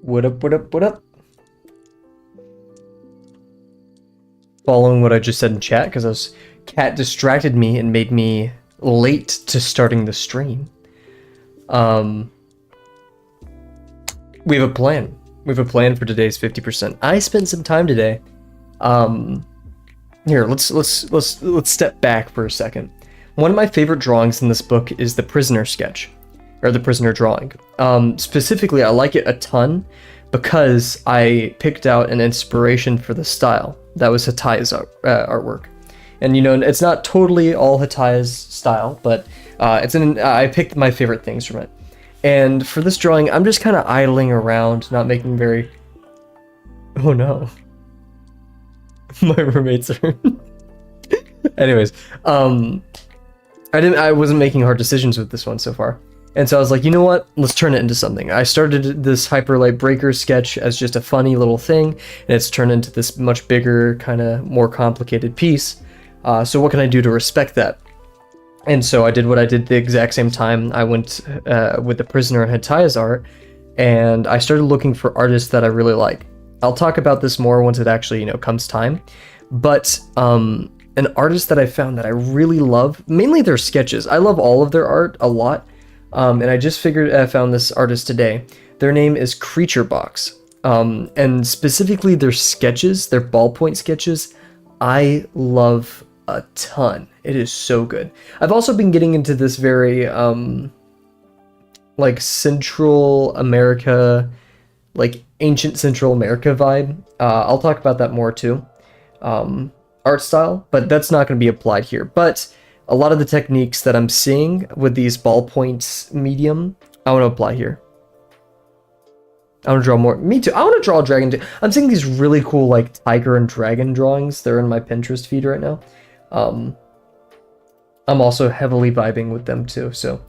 What up, what up, what up? Following what I just said in chat, because cat distracted me and made me late to starting the stream. We have a plan. We have a plan for today's 50%. I spent some time today. Here, let's step back for a second. One of my favorite drawings in this book is the prisoner sketch, or the prisoner drawing. Specifically, I like it a ton because I picked out an inspiration for the style. That was Hataya's artwork. And you know, it's not totally all Hataya's style, but I picked my favorite things from it. And for this drawing, I'm just kind of idling around, not making very... Oh no. My roommates are... Anyways, I wasn't making hard decisions with this one so far. And so I was like, you know what? Let's turn it into something. I started this Hyperlight Breaker sketch as just a funny little thing, and it's turned into this much bigger, kind of more complicated piece. So what can I do to respect that? And so I did what I did the exact same time. I went with the Prisoner and Hataya's art, and I started looking for artists that I really like. I'll talk about this more once it actually, comes time. But an artist that I found that I really love, mainly their sketches. I love all of their art a lot. And I just found this artist today. Their name is Creature Box. And specifically their sketches, their ballpoint sketches, I love a ton. It is so good. I've also been getting into this very like Central America, like ancient Central America vibe. I'll talk about that more too. Art style, but that's not going to be applied here. But a lot of the techniques that I'm seeing with these ballpoint medium, I want to apply here. I want to draw more. Me too. I want to draw a dragon too. I'm seeing these really cool like tiger and dragon drawings. They're in my Pinterest feed right now. I'm also heavily vibing with them too, so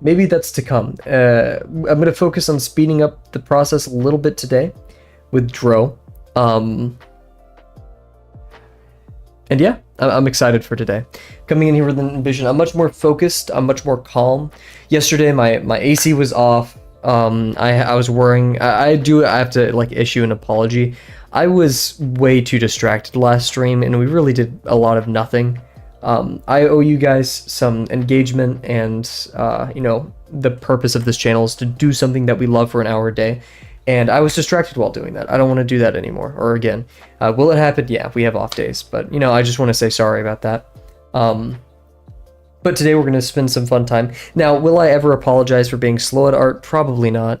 maybe that's to come. I'm going to focus on speeding up the process a little bit today with Dro. And yeah, I'm excited for today. Coming in here with an Envision, I'm much more focused, I'm much more calm. Yesterday, my AC was off. I was worrying. I have to like issue an apology. I was way too distracted last stream, and we really did a lot of nothing. I owe you guys some engagement, and the purpose of this channel is to do something that we love for an hour a day. And I was distracted while doing that. I don't want to do that anymore, or again. Will it happen? Yeah, we have off days, but I just want to say sorry about that. But today we're going to spend some fun time. Now, will I ever apologize for being slow at art? Probably not.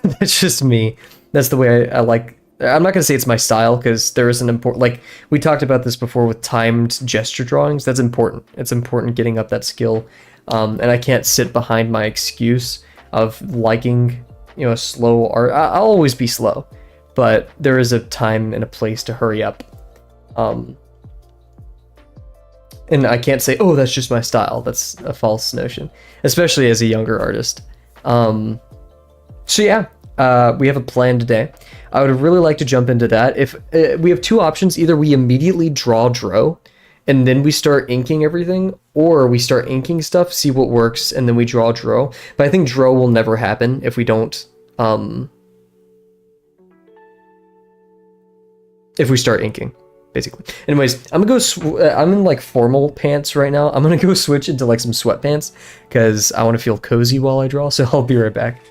That's just me. That's the way I like. I'm not going to say it's my style, because there is an important, like we talked about this before with timed gesture drawings. That's important. It's important getting up that skill. And I can't sit behind my excuse of liking slow art. I'll always be slow, but there is a time and a place to hurry up. And I can't say, oh, that's just my style. That's a false notion, especially as a younger artist. So yeah, we have a plan today. I would really like to jump into that. If we have two options, either we immediately draw Dro, and then we start inking everything, or we start inking stuff, see what works, and then we draw Dro. But I think Dro will never happen if we don't, if we start inking, basically. Anyways, I'm gonna go, I'm in like formal pants right now. I'm gonna go switch into like some sweatpants, because I want to feel cozy while I draw, so I'll be right back.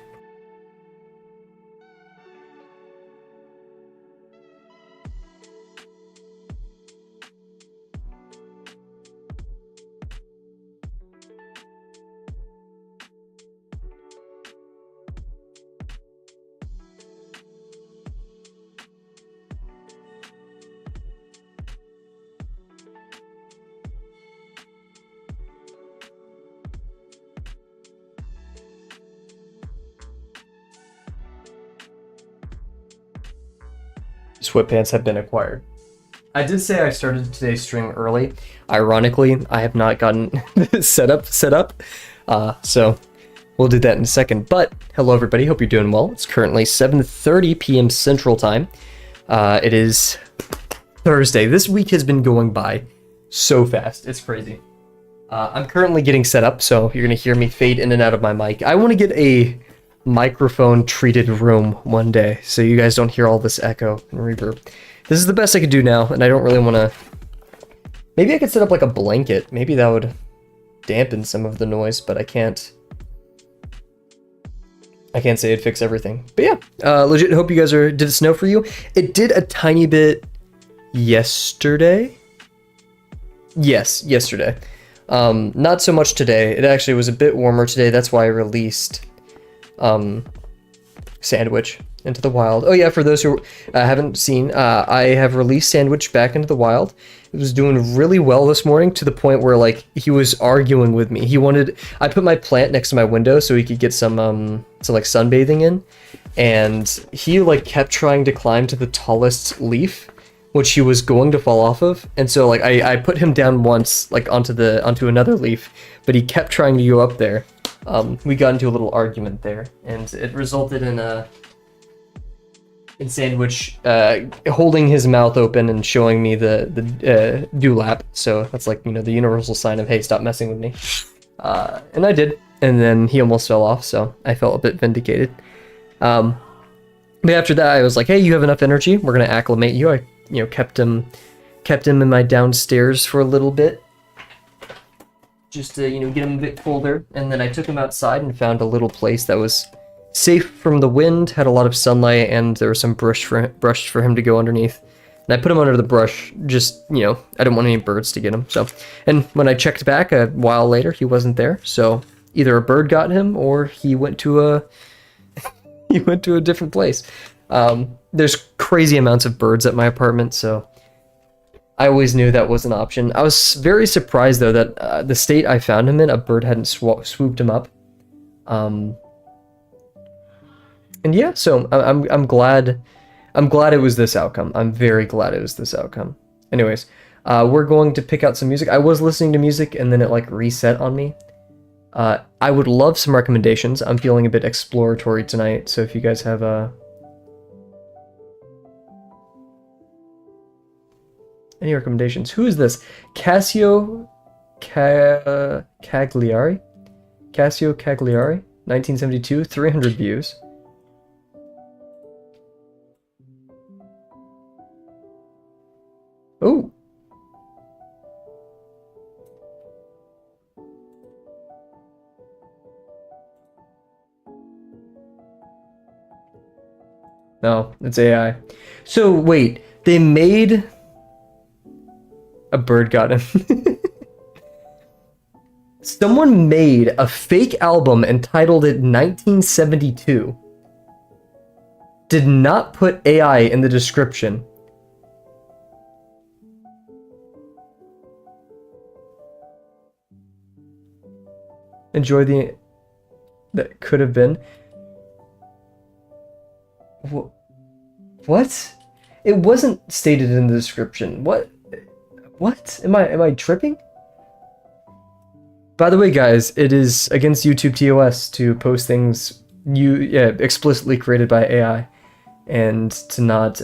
Sweatpants have been acquired. I did say I started today's stream early. Ironically, I have not gotten set up. So we'll do that in a second. But hello everybody, hope you're doing well. It's currently 7:30 p.m. Central Time. It is Thursday. This week has been going by so fast. It's crazy. I'm currently getting set up, so you're gonna hear me fade in and out of my mic. I want to get microphone treated room one day, so you guys don't hear all this echo and reverb. This is the best I could do now, and I don't really want to... Maybe I could set up like a blanket. Maybe that would dampen some of the noise, but I can't say it'd fix everything. But yeah, legit hope you guys are... Did it snow for you? It did a tiny bit yesterday. Yes, yesterday. Not so much today. It actually was a bit warmer today. That's why I released Sandwich into the wild. Oh yeah, for those who haven't seen, I have released Sandwich back into the wild. It was doing really well this morning, to the point where like he was arguing with me. He wanted... I put my plant next to my window so he could get some like sunbathing in, and he like kept trying to climb to the tallest leaf, which he was going to fall off of. And so like I put him down once, like onto another leaf, but he kept trying to go up there. We got into a little argument there, and it resulted in Sandwich holding his mouth open and showing me the dewlap. So that's like, you know, the universal sign of, hey, stop messing with me. And I did, and then he almost fell off, so I felt a bit vindicated. But after that, I was like, hey, you have enough energy, we're gonna acclimate you. I, you know, kept him in my downstairs for a little bit, just to, you know, get him a bit colder. And then I took him outside and found a little place that was safe from the wind, had a lot of sunlight, and there was some brush for him to go underneath. And I put him under the brush, just, you know, I didn't want any birds to get him. So, and when I checked back a while later, he wasn't there. So either a bird got him, or he went to a different place. There's crazy amounts of birds at my apartment, so I always knew that was an option. I was very surprised though that the state I found him in, a bird hadn't swooped him up. And yeah, so I'm glad it was this outcome. I'm very glad it was this outcome. Anyways, we're going to pick out some music. I was listening to music and then it like reset on me. I would love some recommendations. I'm feeling a bit exploratory tonight, so if you guys have any recommendations. Who is this? Cassio Cagliari? Cassio Cagliari, 1972, 300 views. Oh. No, it's AI. So wait, they made... A bird got him. Someone made a fake album and titled it 1972. Did not put AI in the description. Enjoy the... That could have been. What? It wasn't stated in the description. What? What? Am I tripping? By the way, guys, it is against YouTube TOS to post things explicitly created by AI, and to not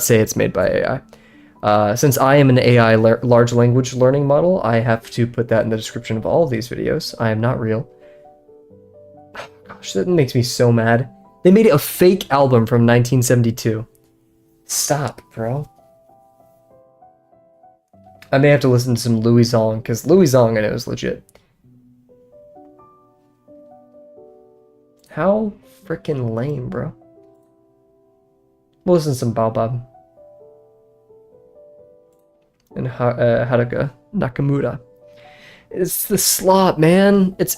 say it's made by AI. Since I am an AI large language learning model, I have to put that in the description of all of these videos. I am not real. Oh, gosh, that makes me so mad. They made a fake album from 1972. Stop, bro. I may have to listen to some Louis Zong, because Louis Zong I know is legit. How freaking lame, bro. We'll listen to some Baobab. And Haruka Nakamura. It's the slop, man. It's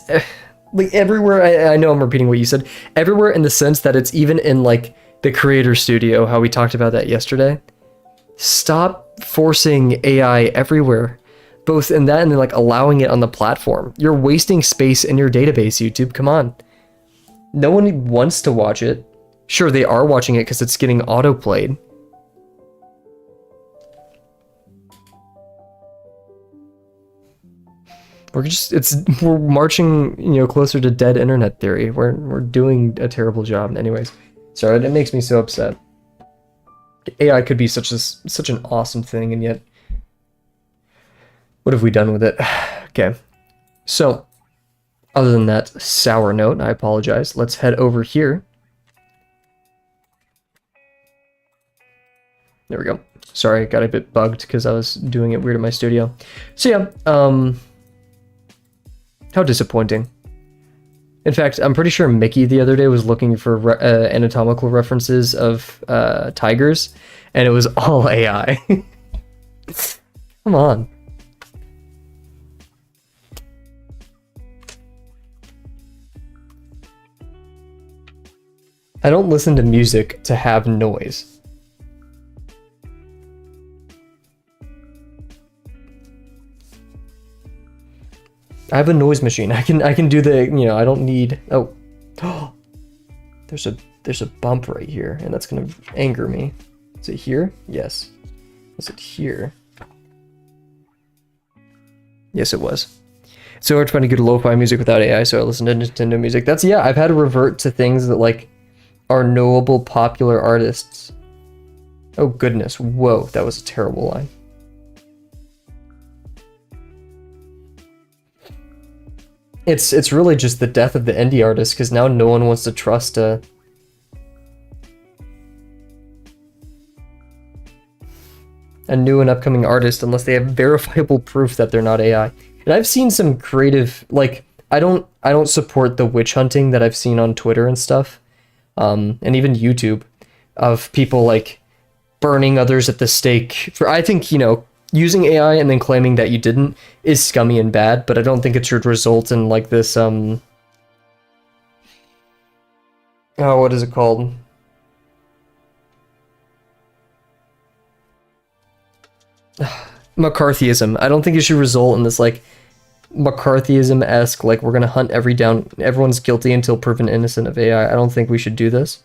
like everywhere. I know I'm repeating what you said. Everywhere, in the sense that it's even in like the creator studio, how we talked about that yesterday. Stop forcing AI everywhere, both in that and then like allowing it on the platform. You're wasting space in your database, YouTube. Come on. No one wants to watch it. Sure, they are watching it because it's getting autoplayed. We're marching, you know, closer to dead internet theory. We're doing a terrible job. Anyways, sorry, it makes me so upset. AI could be such an awesome thing, and yet, what have we done with it? Okay, so Other than that sour note, I apologize. Let's head over here. There we go. Sorry, I got a bit bugged because I was doing it weird in my studio. So yeah, how disappointing. In fact, I'm pretty sure Mickey the other day was looking for anatomical references of tigers, and it was all AI. Come on. I don't listen to music to have noise. I have a noise machine. I can do the, you know, I don't need, oh. There's a bump right here, and that's gonna anger me. Is it here? Yes. Was it here? Yes, it was. So hard trying to get lo-fi music without AI, so I listen to Nintendo music. That's, yeah, I've had to revert to things that, like, are knowable popular artists. Oh, goodness. Whoa, that was a terrible line. It's really just the death of the indie artist, because now no one wants to trust a new and upcoming artist unless they have verifiable proof that they're not AI. And I've seen some creative, like, I don't support the witch hunting that I've seen on Twitter and stuff, and even YouTube, of people like burning others at the stake for, I think, you know, using AI and then claiming that you didn't is scummy and bad, but I don't think it should result in like this, oh, what is it called? McCarthyism. I don't think it should result in this like McCarthyism-esque, like we're gonna hunt everyone's guilty until proven innocent of AI. I don't think we should do this.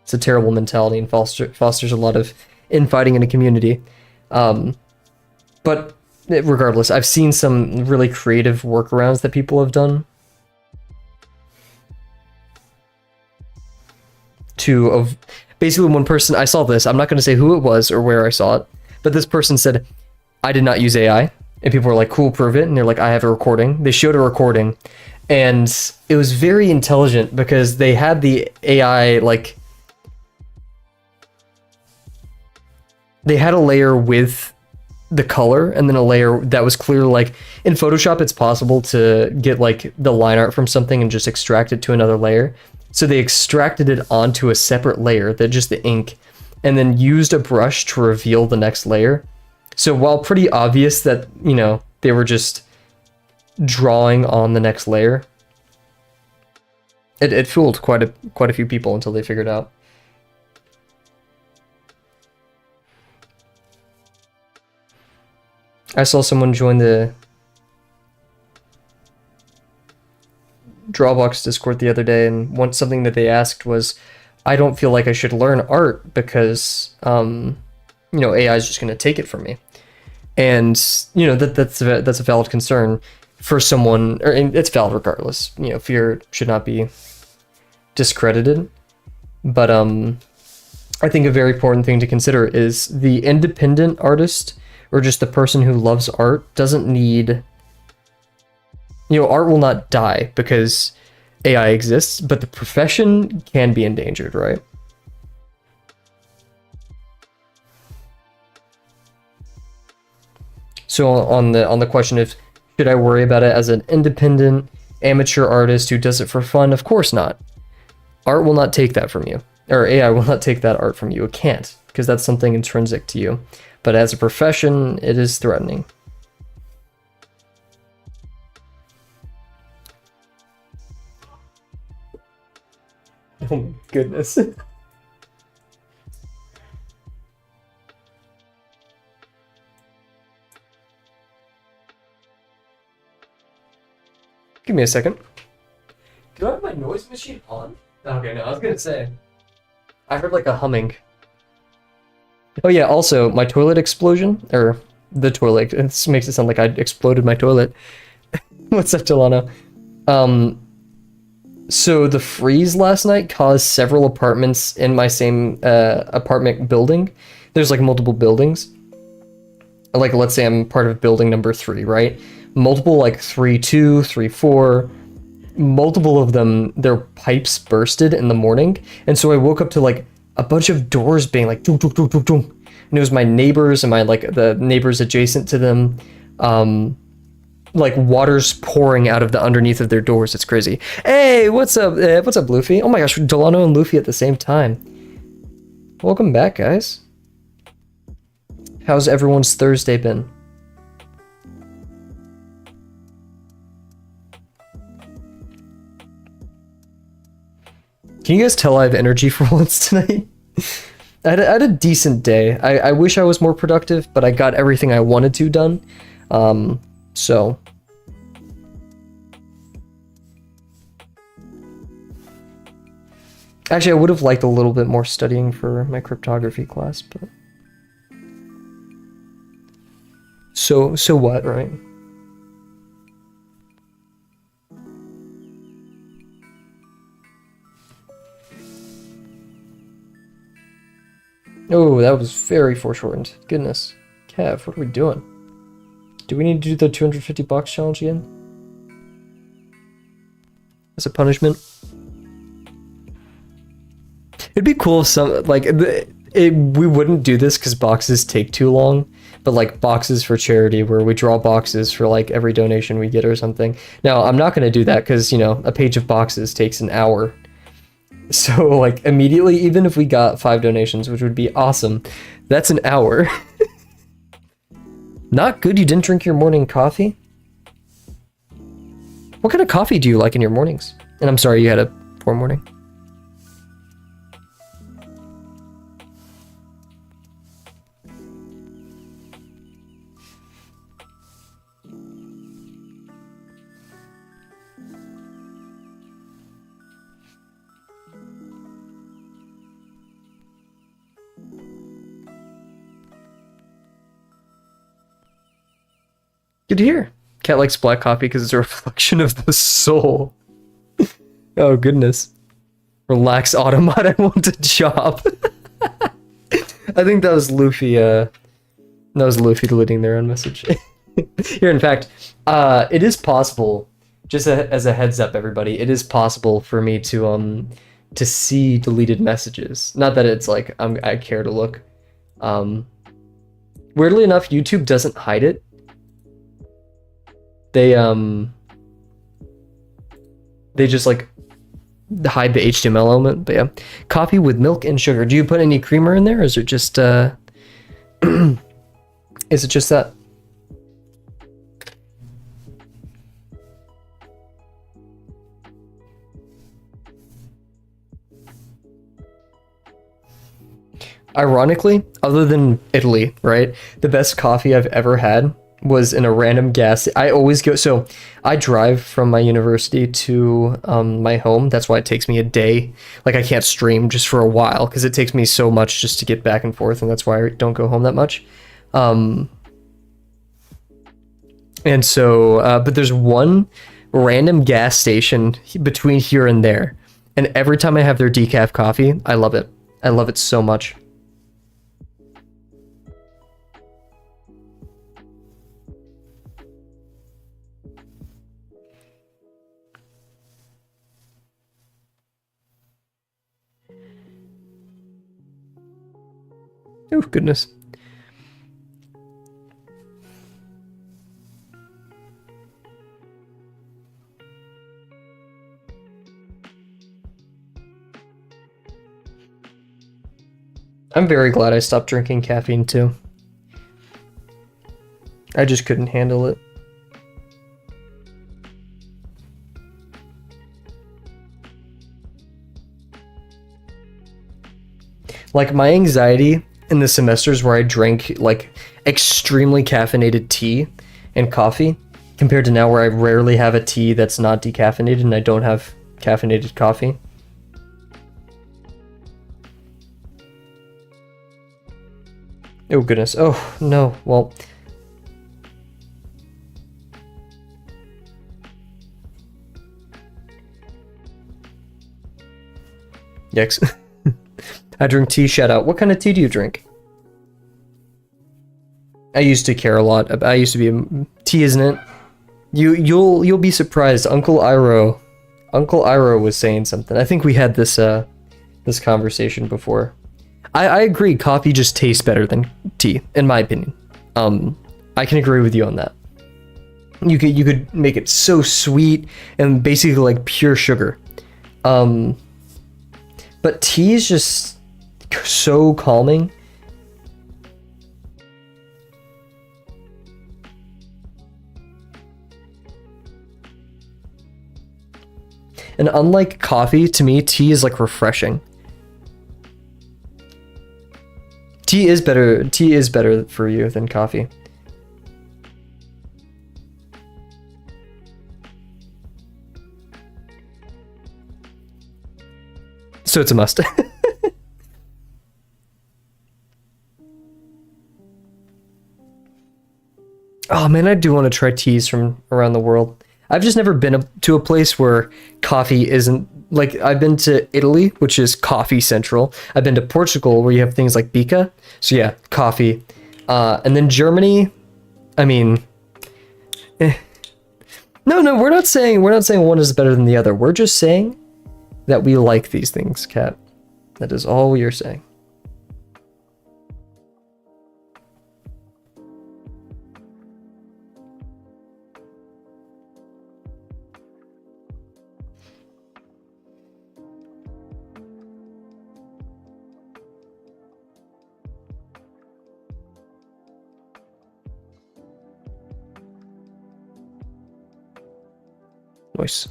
It's a terrible mentality and fosters a lot of infighting in a community. But regardless, I've seen some really creative workarounds that people have done to basically, one person, I saw this, I'm not going to say who it was or where I saw it, but this person said, I did not use AI, and people were like, cool, prove it, and they're like, I have a recording. They showed a recording, and it was very intelligent because they had the AI, like, they had a layer with the color and then a layer that was clear. Like in Photoshop, it's possible to get like the line art from something and just extract it to another layer. So they extracted it onto a separate layer, that just the ink, and then used a brush to reveal the next layer. So while pretty obvious that, you know, they were just drawing on the next layer, it fooled quite a few people until they figured out. I saw someone join the Drawbox Discord the other day, and something that they asked was, I don't feel like I should learn art because, you know, AI is just going to take it from me. And, you know, that's a valid concern for someone, or it's valid regardless. You know, fear should not be discredited. But I think a very important thing to consider is the independent artist, or just the person who loves art, doesn't need, you know, art will not die because AI exists, but the profession can be endangered, right? So on the question of, should I worry about it as an independent amateur artist who does it for fun? Of course not. Art will not take that from you, or AI will not take that art from you. It can't, because that's something intrinsic to you. But as a profession, it is threatening. Oh my goodness. Give me a second. Do I have my noise machine on? Okay, no, I was gonna say. I heard like a humming. Oh yeah, also, my toilet explosion, or the toilet, this makes it sound like I exploded my toilet. What's up, Delano? So the freeze last night caused several apartments in my same apartment building. There's like multiple buildings. Like, let's say I'm part of building number 3, right? multiple like 3.2, 3.4, multiple of them, their pipes bursted in the morning. And so I woke up to like a bunch of doors being like, dunk, dunk, dunk, dunk, dunk. And it was my neighbors and my like the neighbors adjacent to them. Like water's pouring out of the underneath of their doors. It's crazy. Hey, what's up? What's up, Luffy? Oh my gosh, Delano and Luffy at the same time. Welcome back, guys. How's everyone's Thursday been? Can you guys tell I have energy for once tonight? I had a decent day. I wish I was more productive, but I got everything I wanted to done. So. Actually, I would have liked a little bit more studying for my cryptography class, but. So what, right? Oh, that was very foreshortened. Goodness. Kev, what are we doing? Do we need to do the 250 bucks challenge again? As a punishment? It'd be cool if some, like, we wouldn't do this because boxes take too long, but like boxes for charity where we draw boxes for like every donation we get or something. Now, I'm not going to do that because, you know, a page of boxes takes an hour. So like immediately, even if we got 5 donations, which would be awesome, that's an hour. Not good you didn't drink your morning coffee? What kind of coffee do you like in your mornings? And I'm sorry you had a poor morning. Good to hear. Cat likes black coffee because it's a reflection of the soul. Oh, goodness. Relax, Automat, I want a job. I think that was Luffy, deleting their own message. Here, in fact, it is possible, just as a heads up, everybody, it is possible for me to see deleted messages. Not that it's like, I care to look. Weirdly enough, YouTube doesn't hide it. They just like hide the HTML element, but yeah. Coffee with milk and sugar. Do you put any creamer in there, or is it just is it just that? Ironically, other than Italy, right? The best coffee I've ever had was in a random gas. I always go, so I drive from my university to my home. That's why it takes me a day. Like I can't stream just for a while because it takes me so much just to get back and forth, and that's why I don't go home that much. And so, but there's one random gas station between here and there, and every time I have their decaf coffee, I love it. I love it so much. Oh, goodness. I'm very glad I stopped drinking caffeine too. I just couldn't handle it. Like my anxiety in the semesters where I drank like extremely caffeinated tea and coffee compared to now where I rarely have a tea that's not decaffeinated and I don't have caffeinated coffee. Oh goodness. Oh no. Well. Yikes. I drink tea, shout out. What kind of tea do you drink? I used to care a lot. I used to be a tea, isn't it? You'll be surprised. Uncle Iro was saying something. I think we had this conversation before. I agree. Coffee just tastes better than tea, in my opinion. I can agree with you on that. You could make it so sweet and basically like pure sugar. But tea is just so calming. And unlike coffee, to me, tea is like refreshing. Tea is better for you than coffee. So it's a must. Oh man, I do want to try teas from around the world. I've just never been to a place where coffee isn't like I've been to Italy, which is coffee central. I've been to Portugal where you have things like bica. So yeah, coffee. And then Germany, I mean, No, we're not saying one is better than the other. We're just saying that we like these things, Kat. That is all we are saying. Nice.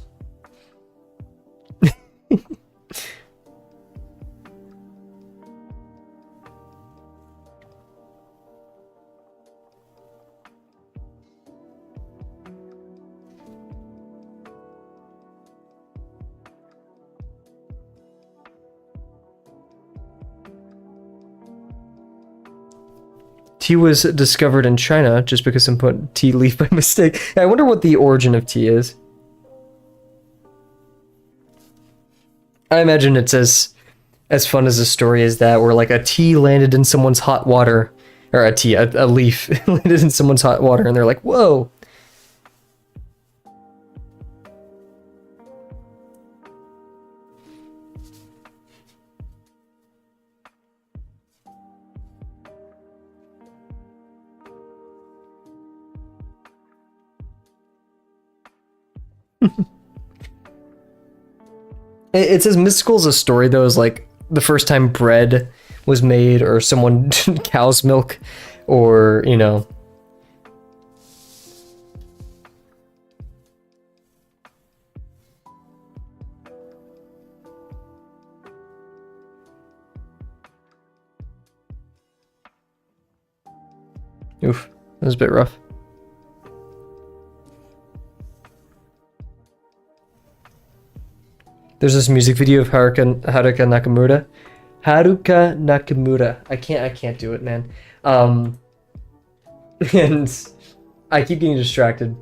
Tea was discovered in China just because some put tea leaf by mistake. I wonder what the origin of tea is. I imagine it's as fun as a story as that, where like a tea landed in someone's hot water, or a leaf landed in someone's hot water, and they're like, "Whoa!" It's as mystical as a story, though, as like the first time bread was made, or someone cow's milk, or you know. Oof, that was a bit rough. There's this music video of Haruka Nakamura. Haruka Nakamura. I can't do it, man. And I keep getting distracted.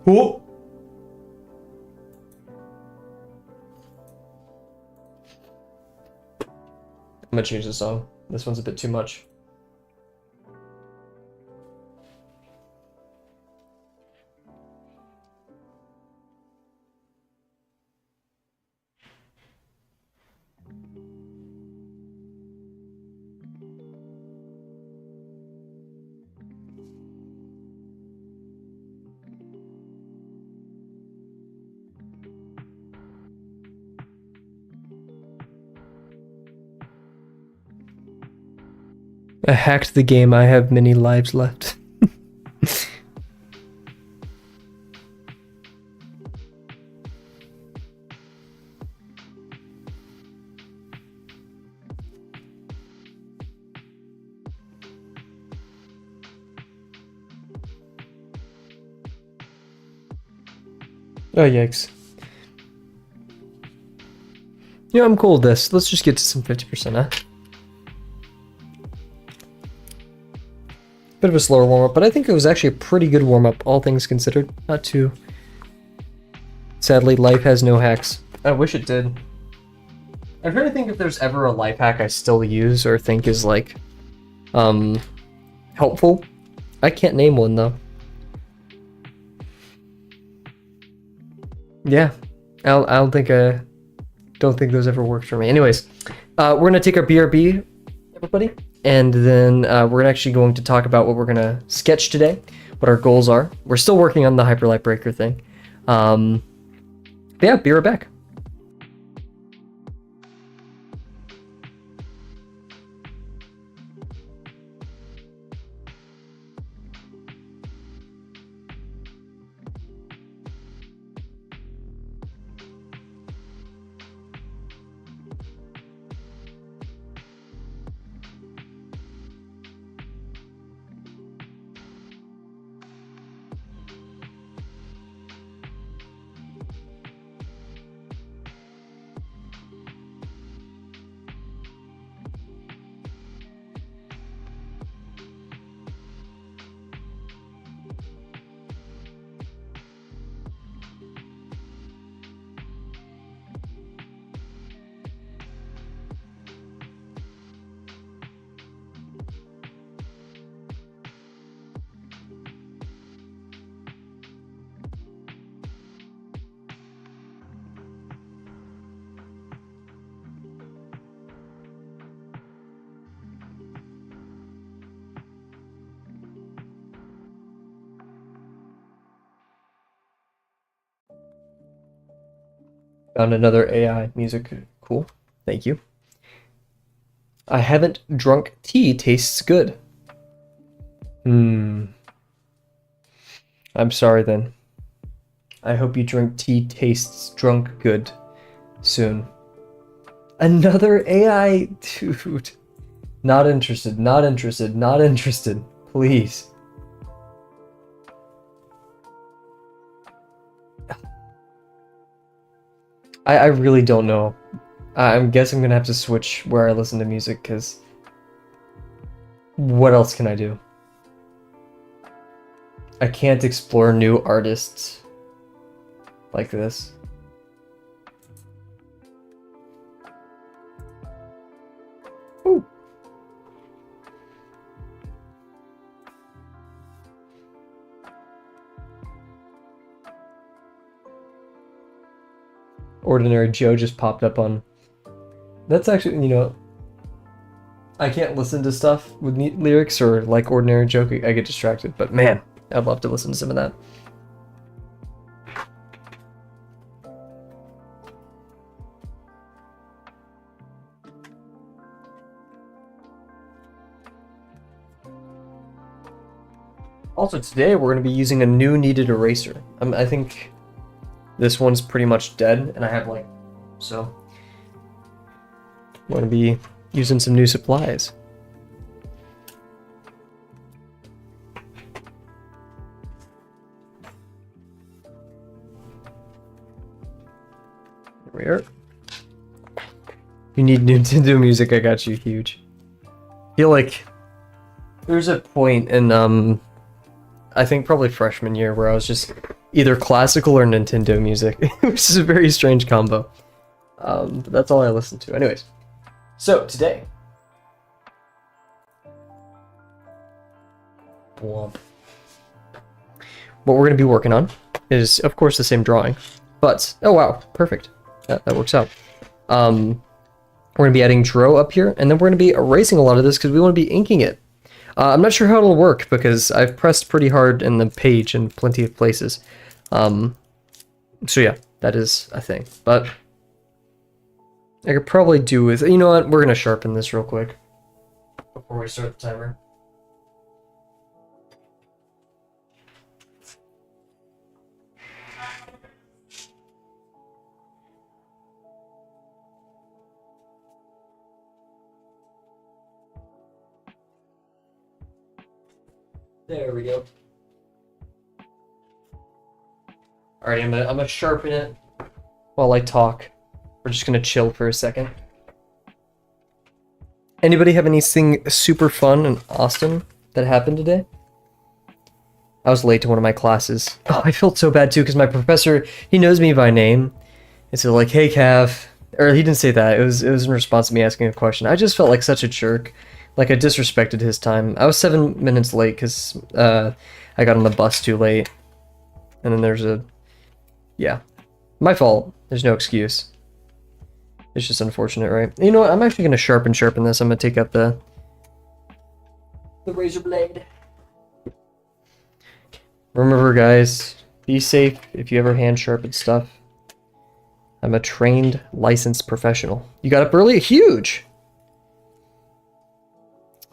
Oh. I'm gonna change the song. This one's a bit too much. I hacked the game. I have many lives left. Oh, yikes. Yeah, I'm cool with this. Let's just get to some 50%, huh? Bit of a slower warm-up, but I think it was actually a pretty good warm-up, all things considered. Not too... Sadly, life has no hacks. I wish it did. I'm trying to think if there's ever a life hack I still use or think is, like, helpful. I can't name one though. Yeah, I don't think those ever worked for me. Anyways, we're gonna take our BRB, everybody, and then we're actually going to talk about what we're gonna sketch today, what our goals are. We're still working on the Hyperlight Breaker thing. But yeah, be right back. Found another AI music. Cool. Thank you. I haven't drunk tea tastes good. I'm sorry then. I hope you drink tea tastes drunk good soon. Another AI? Dude. Not interested, not interested, not interested. Please. I really don't know. I guess I'm gonna have to switch where I listen to music, because what else can I do? I can't explore new artists like this. Ooh. Ordinary Joe just popped up on. That's actually, I can't listen to stuff with neat lyrics or like Ordinary Joe. I get distracted, but man, I'd love to listen to some of that. Also today we're going to be using a new kneaded eraser. I think this one's pretty much dead, and I have so we're going to be using some new supplies. Here we are. You need Nintendo music, I got you, huge. I feel like there's a point in I think probably freshman year where I was just either classical or Nintendo music, which is a very strange combo. But that's all I listen to. Anyways, so today, what we're going to be working on is, of course, the same drawing, but, oh wow, perfect. That works out. We're going to be adding Dro up here, and then we're going to be erasing a lot of this because we want to be inking it. I'm not sure how it'll work because I've pressed pretty hard in the page in plenty of places. So yeah, that is a thing. But I could probably do with, you know what, we're going to sharpen this real quick before we start the timer. There we go. Alright, I'm gonna sharpen it while I talk. We're just gonna chill for a second. Anybody have anything super fun and awesome that happened today? I was late to one of my classes. Oh, I felt so bad too because my professor, he knows me by name. And so hey Cav, or he didn't say that. It was in response to me asking a question. I just felt like such a jerk Like I disrespected his time. I was 7 minutes late because I got on the bus too late. And then there's a... Yeah. My fault. There's no excuse. It's just unfortunate, right? You know what? I'm actually going to sharpen this. I'm going to take out the razor blade. Remember, guys, be safe if you ever hand sharpen stuff. I'm a trained, licensed professional. You got up early? Huge!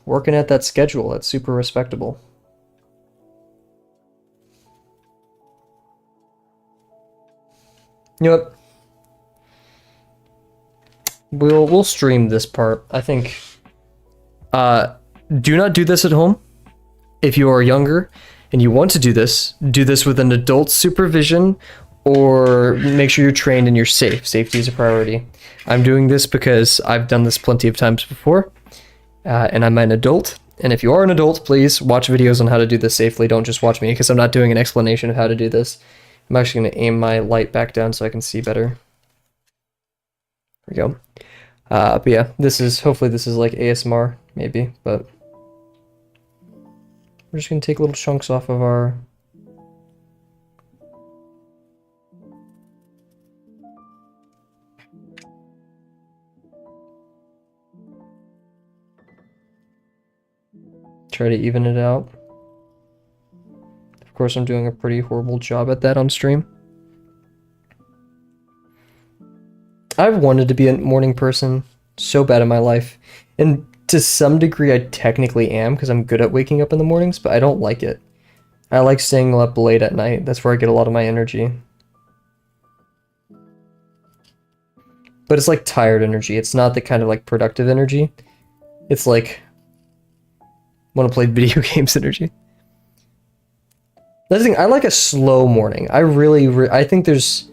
Working at that schedule. That's super respectable. You know what? We'll stream this part. I think do not do this at home. If you are younger and you want to do this with an adult supervision, or make sure you're trained and you're safe. Safety is a priority. I'm doing this because I've done this plenty of times before, and I'm an adult. And if you are an adult, please watch videos on how to do this safely. Don't just watch me, because I'm not doing an explanation of how to do this. I'm actually going to aim my light back down so I can see better. There we go. But yeah, hopefully this is like ASMR, maybe, but we're just going to take little chunks off of our... Try to even it out. Of course, I'm doing a pretty horrible job at that on stream. I've wanted to be a morning person so bad in my life. And to some degree, I technically am, because I'm good at waking up in the mornings, but I don't like it. I like staying up late at night. That's where I get a lot of my energy. But it's like tired energy. It's not the kind of like productive energy. It's like... want to play video games energy. That's the thing, I like a slow morning. I think there's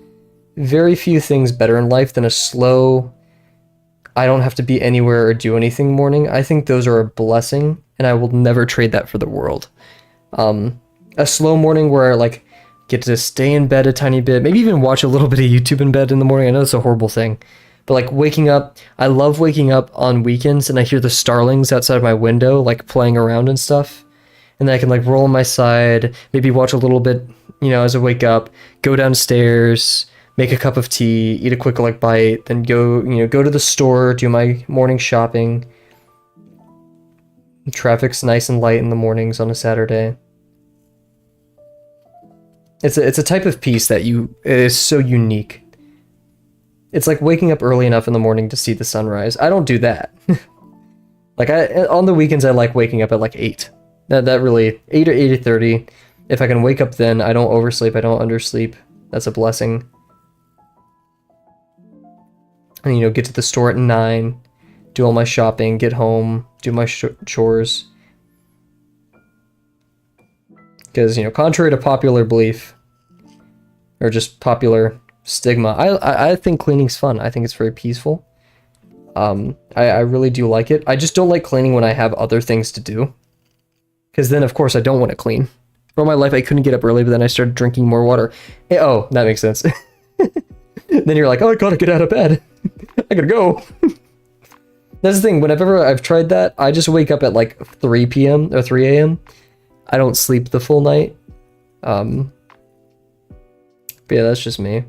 very few things better in life than a slow, I don't have to be anywhere or do anything morning. I think those are a blessing, and I will never trade that for the world. A slow morning where I like get to stay in bed a tiny bit, maybe even watch a little bit of YouTube in bed in the morning. I know it's a horrible thing. But like waking up, I love waking up on weekends and I hear the starlings outside of my window like playing around and stuff. And then I can like roll on my side, maybe watch a little bit, you know, as I wake up, go downstairs, make a cup of tea, eat a quick like bite, then go to the store, do my morning shopping. Traffic's nice and light in the mornings on a Saturday. It's a type of peace that is so unique. It's like waking up early enough in the morning to see the sunrise. I don't do that. Like on the weekends, I like waking up at like 8. That really 8 or 8:30. If I can wake up then, I don't oversleep. I don't undersleep. That's a blessing. And get to the store at 9, do all my shopping, get home, do my chores. Because contrary to popular belief, or just popular stigma, I think cleaning's fun. I think it's very peaceful. I really do like it. I just don't like cleaning when I have other things to do, because then of course I don't want to clean. For all my life I couldn't get up early, but then I started drinking more water. Oh, that makes sense. Then you're like, oh, I gotta get out of bed. I gotta go. That's the thing, whenever I've tried that, I just wake up at like 3 p.m. or 3 a.m. I don't sleep the full night. But yeah, that's just me.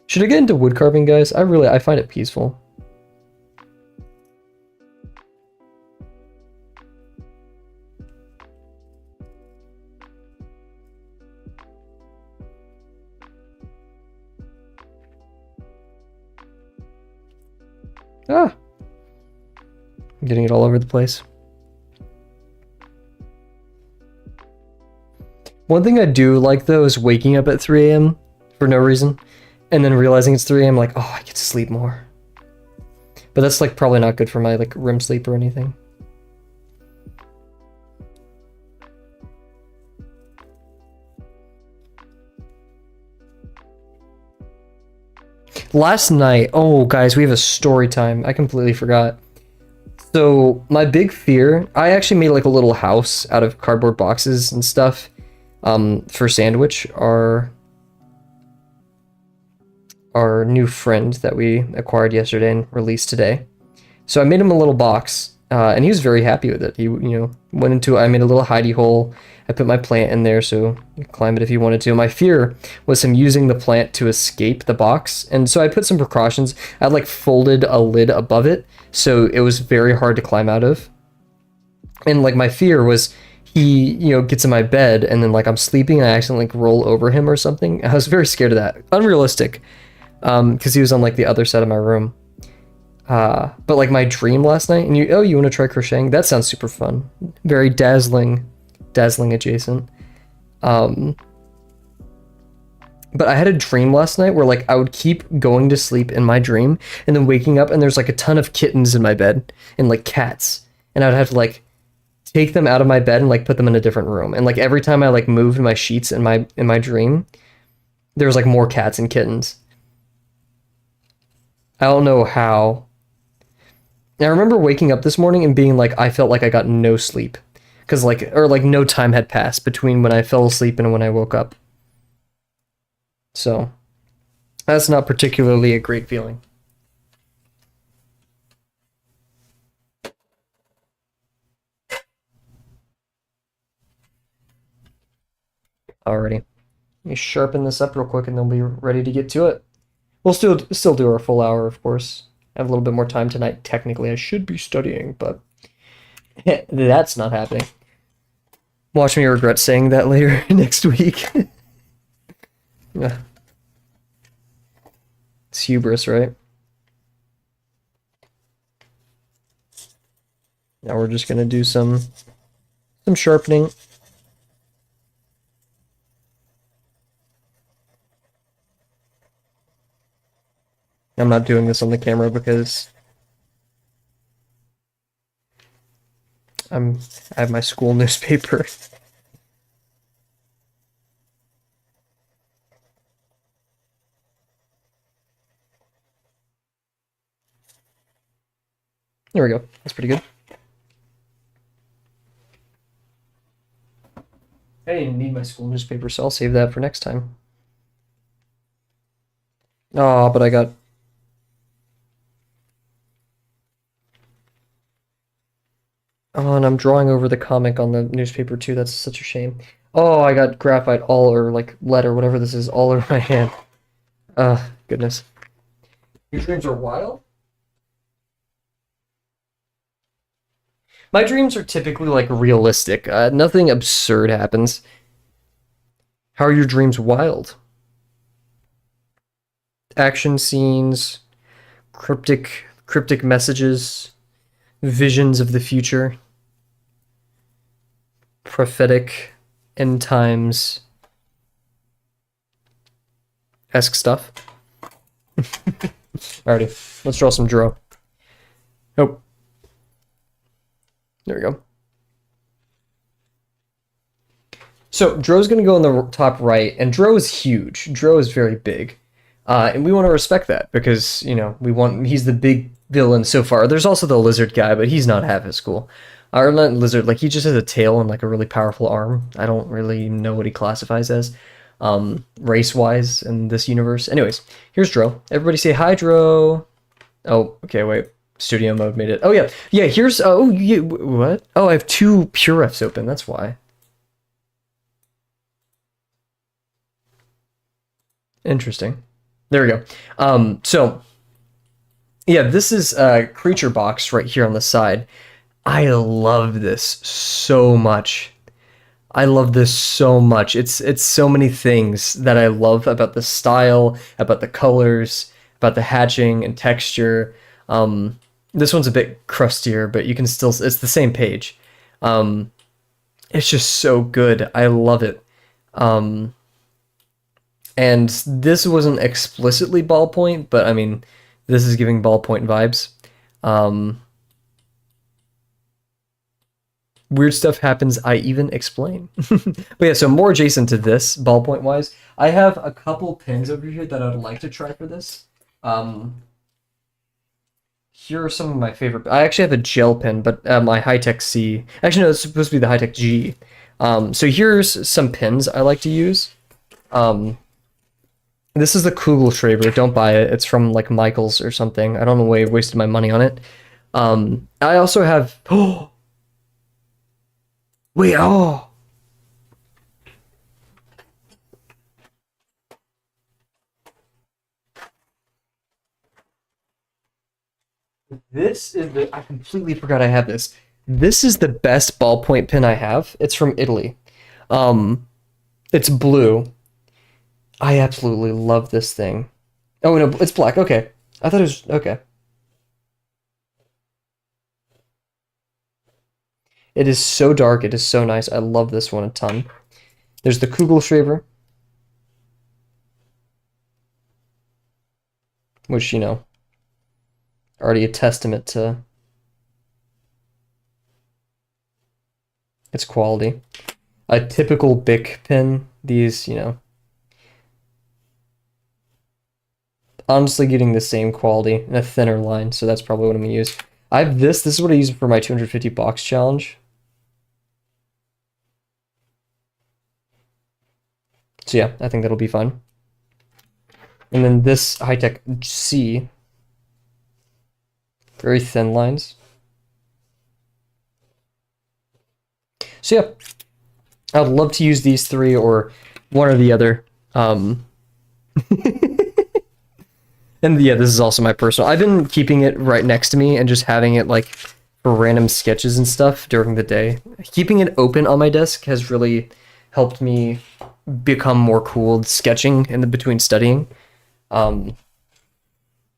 Should I get into wood carving, guys? I find it peaceful. I'm getting it all over the place. One thing I do like though is waking up at 3 a.m. for no reason, and then realizing it's 3 a.m. like, oh, I get to sleep more. But that's like probably not good for my like REM sleep or anything. Last night, oh guys, we have a story time. I completely forgot. So my big fear, I actually made like a little house out of cardboard boxes and stuff for Sandwich, our new friend that we acquired yesterday and released today. So I made him a little box, and he was very happy with it. He, went into. I made a little hidey hole. I put my plant in there, so he could climb it if he wanted to. My fear was him using the plant to escape the box, and so I put some precautions. I like folded a lid above it, so it was very hard to climb out of. And like my fear was he, gets in my bed and then like I'm sleeping and I accidentally like roll over him or something. I was very scared of that. Unrealistic, because he was on like the other side of my room. But like my dream last night, and you want to try crocheting? That sounds super fun. Very dazzling adjacent. But I had a dream last night where like I would keep going to sleep in my dream and then waking up and there's like a ton of kittens in my bed and like cats, and I would have to like take them out of my bed and like put them in a different room. And like every time I like moved my sheets in my dream, there was like more cats and kittens. I don't know how. And I remember waking up this morning and being like, I felt like I got no sleep. Because like, or like no time had passed between when I fell asleep and when I woke up. So, that's not particularly a great feeling. Alrighty. Let me sharpen this up real quick and then we'll be ready to get to it. We'll still do our full hour, of course. I have a little bit more time tonight. Technically, I should be studying, but that's not happening. Watch me regret saying that later next week. Yeah. It's hubris, right? Now we're just gonna do some sharpening. I'm not doing this on the camera because I have my school newspaper. There we go. That's pretty good. I didn't need my school newspaper, so I'll save that for next time. Oh, but I got... Oh, and I'm drawing over the comic on the newspaper too. That's such a shame. Oh, I got graphite all, or like lead or whatever this is, all over my hand. Goodness. Your dreams are wild? My dreams are typically like realistic. Nothing absurd happens. How are your dreams wild? Action scenes, cryptic messages, visions of the future, prophetic end times esque stuff. Alrighty, let's draw some Dro. Oh. There we go. So Dro's going to go in the top right, and Dro is huge. Dro is very big. And we want to respect that because, he's the big villain so far. There's also the lizard guy, but he's not half as cool. Or not lizard, like he just has a tail and like a really powerful arm. I don't really know what he classifies as, race-wise in this universe. Anyways, here's Dro. Everybody say hi, Dro. Oh, okay, wait. Studio mode made it. Oh yeah, here's. Oh, what? Oh, I have two PureFs open. That's why. Interesting. There we go. So yeah, this is a creature box right here on the side. I love this so much. It's so many things that I love about the style, about the colors, about the hatching and texture. This one's a bit crustier, but you can still, it's the same page. It's just so good. I love it. And this wasn't explicitly ballpoint, but I mean, this is giving ballpoint vibes. Weird stuff happens, I even explain. But yeah, so more adjacent to this, ballpoint wise, I have a couple pins over here that I'd like to try for this. Here are some of my favorite. I actually have a gel pen, but my High-Tech C. Actually, no, it's supposed to be the High-Tech G. So here's some pins I like to use. This is the Kugelschreiber. Don't buy it. It's from like Michael's or something. I don't know why I wasted my money on it. I also have. Oh, wait. Oh, this is the. I completely forgot I have this. This is the best ballpoint pen I have. It's from Italy. Um, it's blue. I absolutely love this thing. Oh no, it's black. Okay, I thought it was okay. It is so dark. It is so nice. I love this one a ton. There's the Kugelschreiber, which already a testament to its quality. A typical Bic pen. These, honestly getting the same quality and a thinner line, so that's probably what I'm gonna use. I have this. This is what I use for my 250 box challenge. So yeah, I think that'll be fun. And then this high-tech C, very thin lines. So yeah, I would love to use these three or one or the other. And yeah, this is also my personal. I've been keeping it right next to me and just having it like for random sketches and stuff during the day. Keeping it open on my desk has really helped me become more cool sketching in the between studying. Um,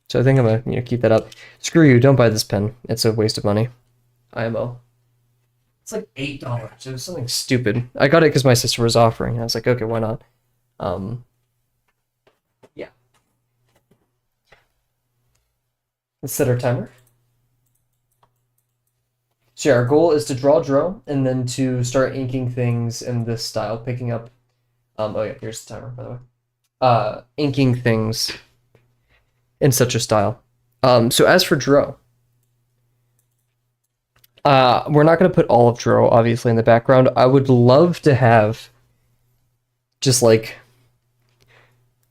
so I think I'm gonna keep that up. Screw you! Don't buy this pen. It's a waste of money. IMO. It's like $8. It was something stupid. I got it because my sister was offering. I was like, okay, why not? Um, yeah. Let's set our timer. So yeah, our goal is to draw, and then to start inking things in this style, picking up. Oh yeah, here's the timer by the way. Inking things in such a style. So as for draw, we're not gonna put all of draw obviously in the background. I would love to have just like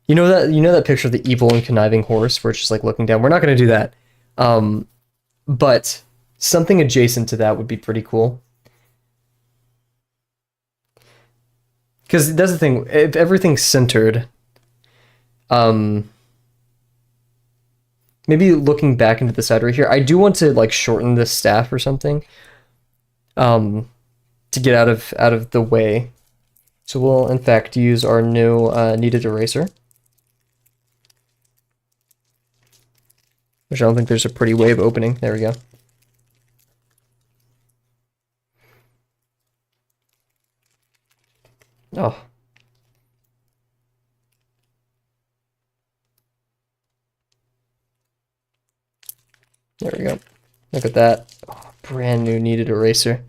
that picture of the evil and conniving horse where it's just like looking down. We're not gonna do that. Um, but something adjacent to that would be pretty cool. Because that's the thing, if everything's centered, um, maybe looking back into the side right here, I do want to like shorten this staff or something, um, to get out of the way. So we'll in fact use our new kneaded eraser, which I don't think there's a pretty way of opening. There we go. Oh. There we go. Look at that. Oh, brand new kneaded eraser.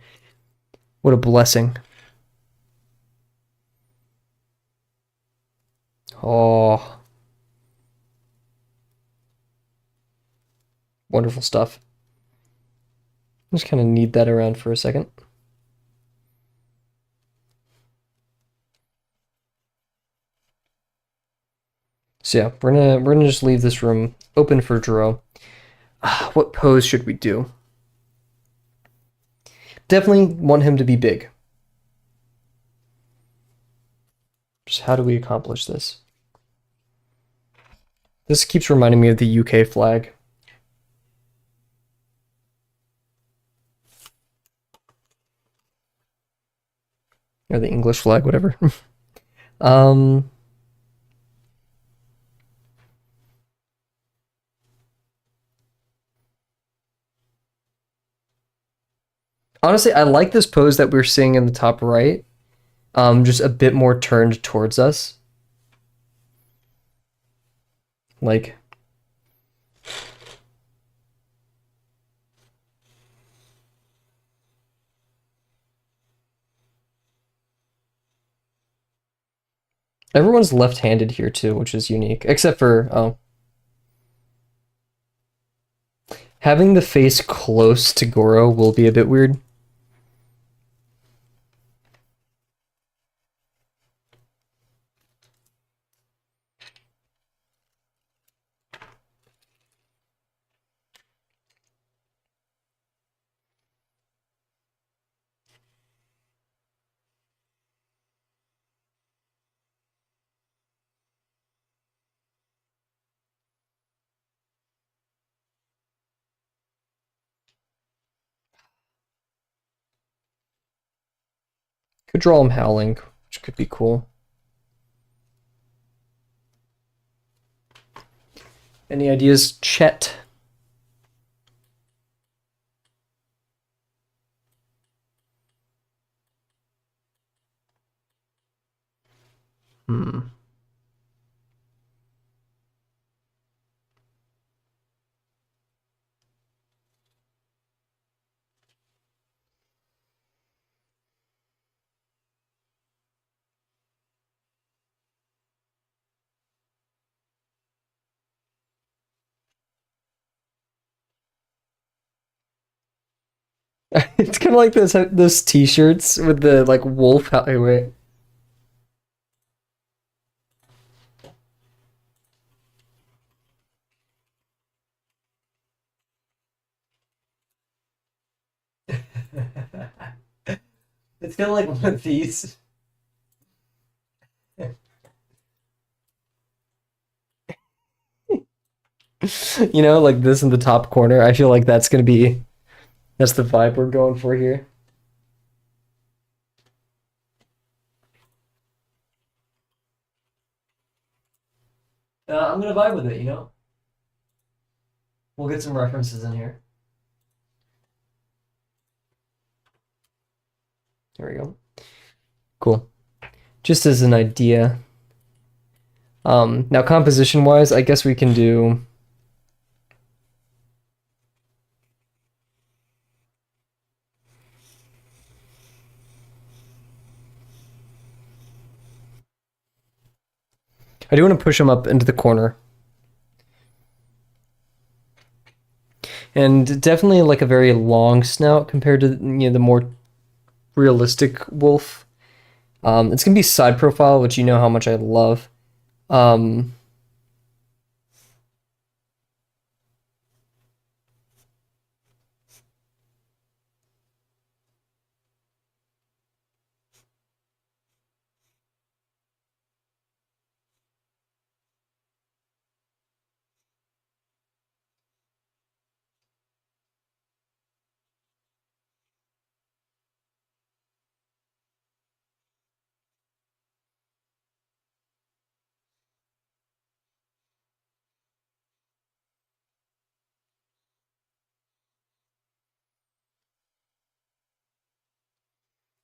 What a blessing. Oh, wonderful stuff. Just kind of knead that around for a second. So yeah, we're gonna just leave this room open for draw. What pose should we do? Definitely want him to be big. Just how do we accomplish this? This keeps reminding me of the UK flag. Or the English flag, whatever. um, Honestly, I like this pose that we're seeing in the top right. Just a bit more turned towards us. Like, everyone's left-handed here too, which is unique. Except for, oh. Having the face close to Goro will be a bit weird. Could draw him howling, which could be cool. Any ideas, Chet? Hmm. It's kind of like those t-shirts with the like wolf. Hey, wait. It's kind of like one of these. You know, like this in the top corner. I feel like that's the vibe we're going for here. I'm gonna vibe with it, you know? We'll get some references in here. There we go. Cool. Just as an idea. Now composition wise, I guess we can do. I do want to push him up into the corner. And definitely like a very long snout compared to the more realistic wolf. It's gonna be side profile, which you know how much I love. Um,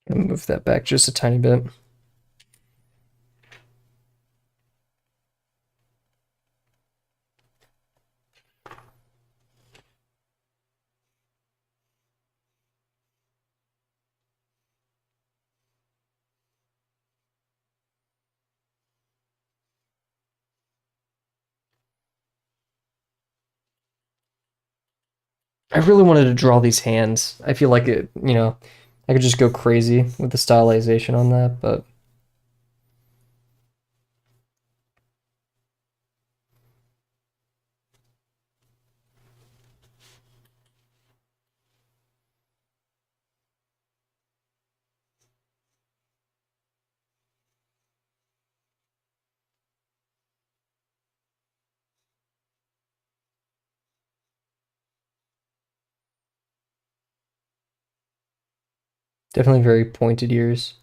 move that back just a tiny bit. I really wanted to draw these hands. I feel like I could just go crazy with the stylization on that, but definitely very pointed ears.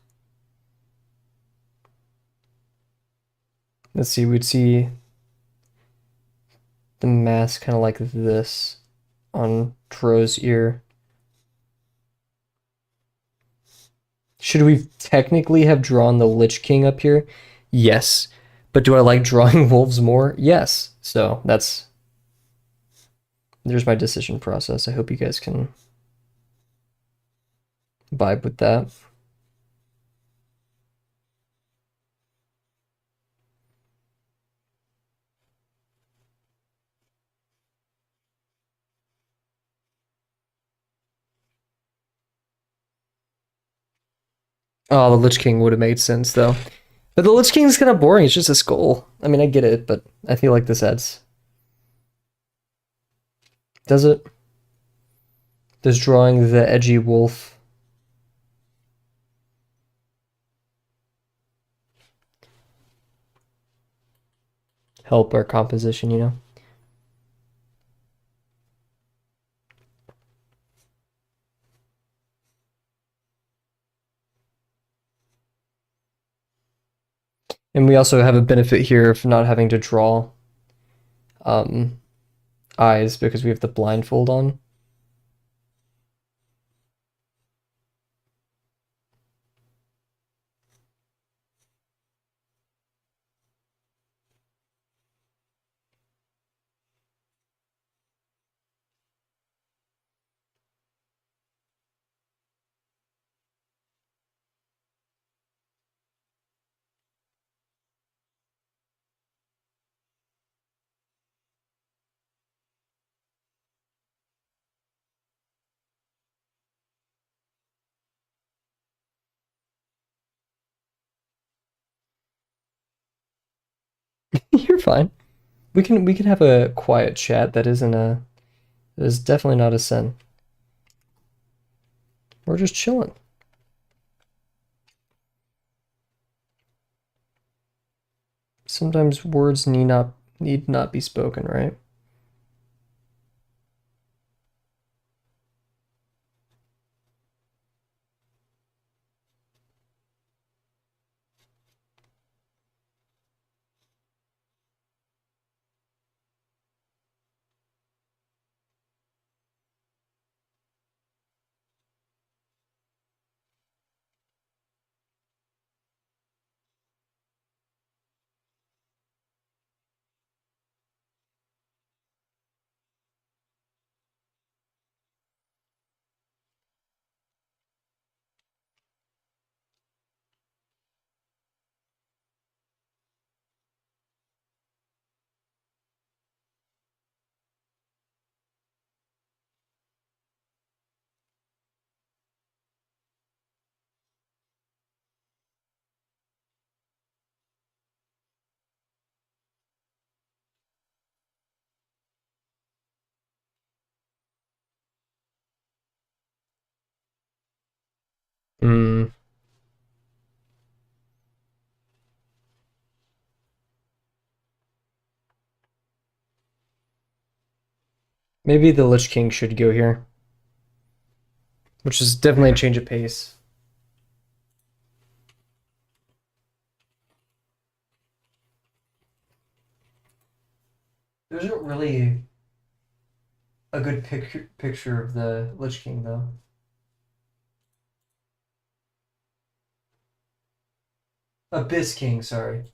Let's see, we'd see the mask kind of like this on Tro's ear. Should we technically have drawn the Lich King up here? Yes. But do I like drawing wolves more? Yes. So there's my decision process. I hope you guys can vibe with that. Oh, the Lich King would have made sense though. But the Lich King is kind of boring. It's just a skull. I mean, I get it, but I feel like this adds. Does it? Does drawing the edgy wolf help our composition, you know? And we also have a benefit here of not having to draw um, eyes because we have the blindfold on. You're fine. We can have a quiet chat that is definitely not a sin. We're just chilling. Sometimes words need not be spoken, right? Mm, maybe the Lich King should go here, which is definitely a change of pace. There isn't really a good picture of the Lich King though. Abyss King, sorry.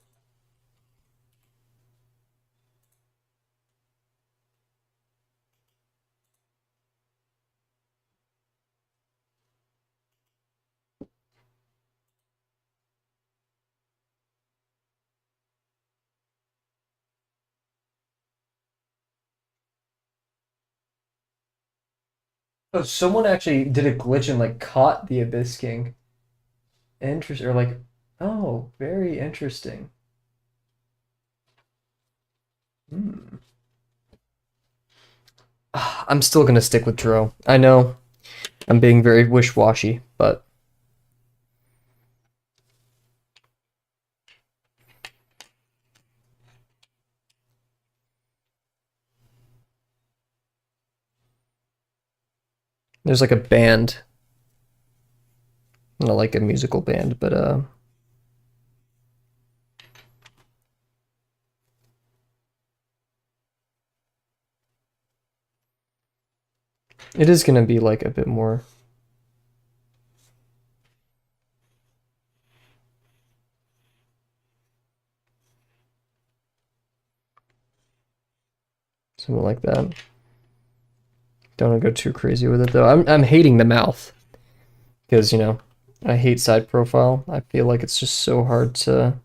Oh, someone actually did a glitch and like caught the Abyss King. Interesting, or like, oh, very interesting. Hmm. I'm still gonna stick with Dro. I know I'm being very wish-washy, but there's like a band, not like a musical band, but it is gonna be like a bit more something like that. Don't want to go too crazy with it though. I'm hating the mouth because I hate side profile. I feel like it's just so hard to.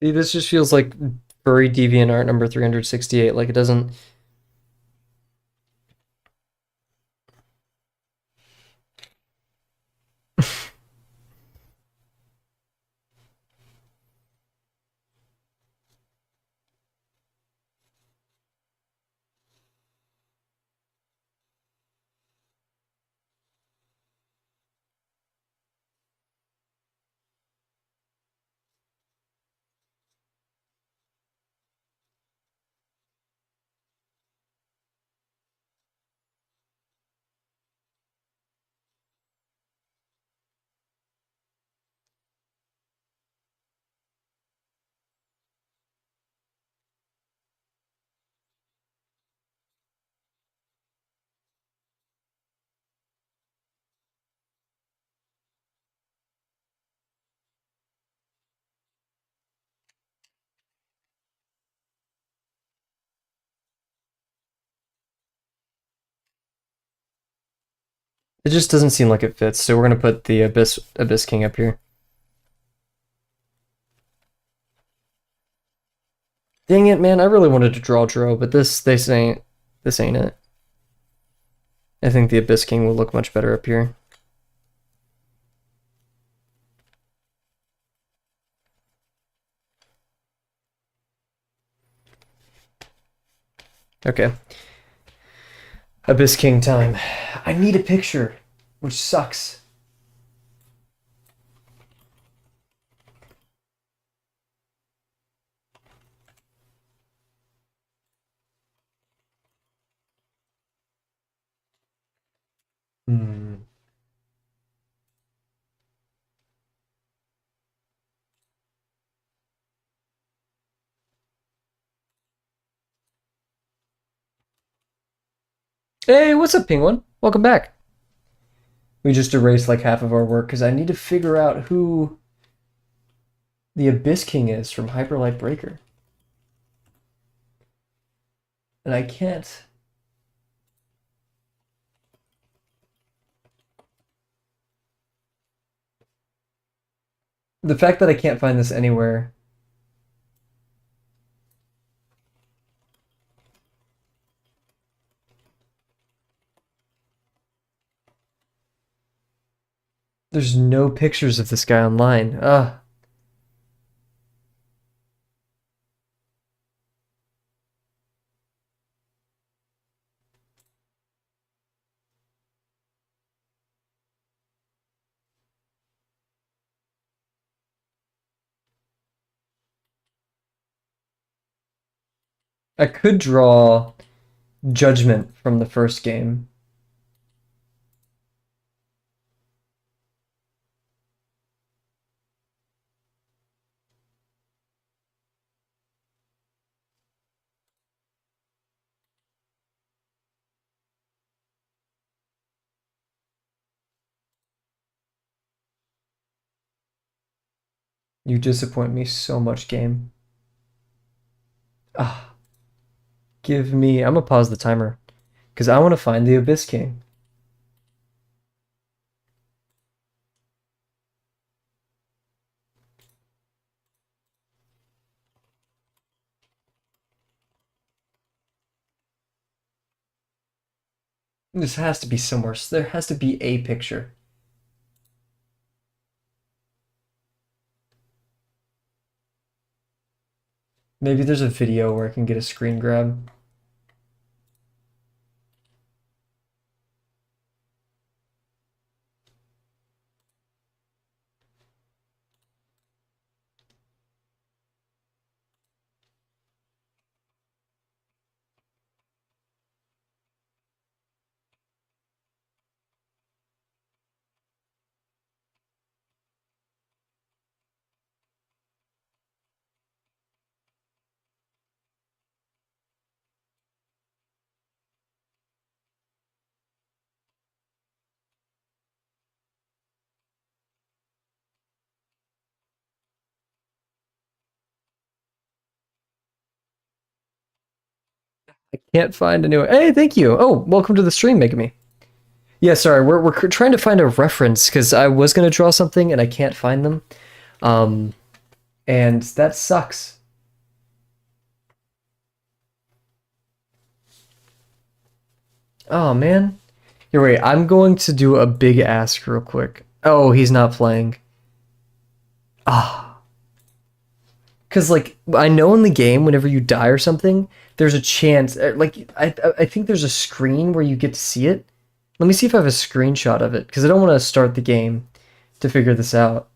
See, this just feels like furry deviant art number 368. Like it doesn't. It just doesn't seem like it fits. So we're gonna put the Abyss King up here. Dang it, man! I really wanted to draw Dro, but this ain't it. I think the Abyss King will look much better up here. Okay. Abyss King time. I need a picture, which sucks. Hmm. Hey, what's up, Penguin? Welcome back. We just erased like half of our work because I need to figure out who the Abyss King is from Hyperlight Breaker. And I can't. The fact that I can't find this anywhere. There's no pictures of this guy online. Ugh. I could draw Judgment from the first game. You disappoint me so much, game. Ah, give me. I'm gonna pause the timer because I want to find the Abyss King. This has to be somewhere. There has to be a picture. Maybe there's a video where I can get a screen grab. I can't find a new. Hey, thank you. Oh, welcome to the stream, Megami. Yeah, sorry, we're trying to find a reference because I was gonna draw something and I can't find them. Um, And that sucks. Oh man. Here, wait, I'm going to do a big ask real quick. Oh, he's not playing. Ah. Because, like, I know in the game, whenever you die or something, there's a chance. Like, I think there's a screen where you get to see it. Let me see if I have a screenshot of it, because I don't want to start the game to figure this out.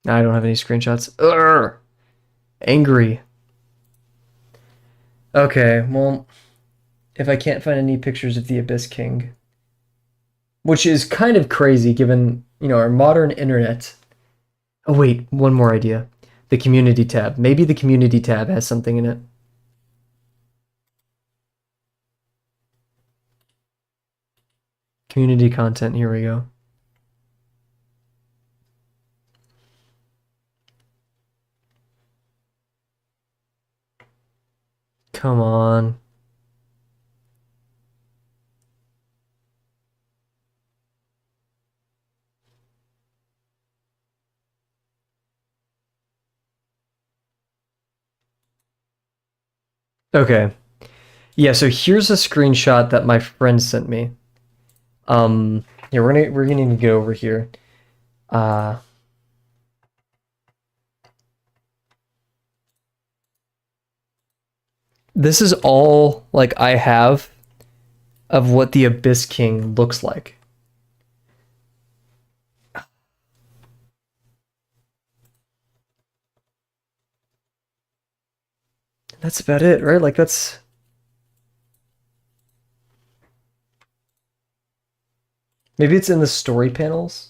I don't have any screenshots. Urgh! Angry. Okay, well, if I can't find any pictures of the Abyss King, which is kind of crazy given, our modern internet. Oh, wait, one more idea. The community tab. Maybe the community tab has something in it. Community content, here we go. Come on. Okay. Yeah, so here's a screenshot that my friend sent me. Yeah, we're gonna need to get over here. Uh this is all like I have of what the Abyss King looks like. That's about it, right? Like that's maybe it's in the story panels.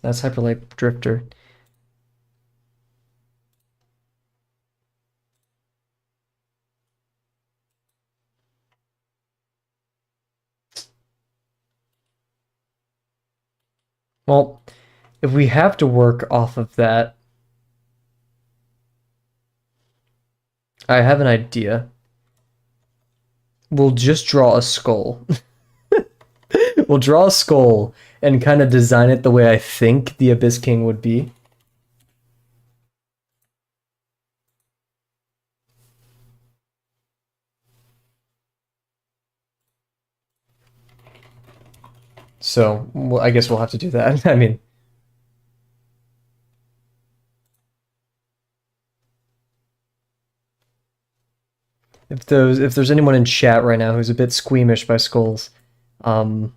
That's Hyperlight Drifter. Well, if we have to work off of that, I have an idea. We'll just draw a skull. We'll draw a skull and kind of design it the way I think the Abyss King would be. So, well, I guess we'll have to do that. I mean, if there's anyone in chat right now who's a bit squeamish by skulls, um,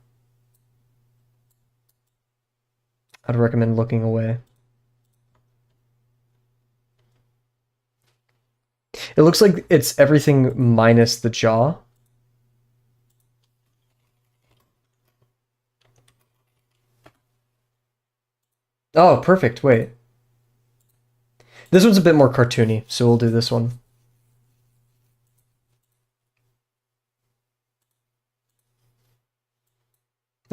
I'd recommend looking away. It looks like it's everything minus the jaw. Oh, perfect. Wait. This one's a bit more cartoony, so we'll do this one.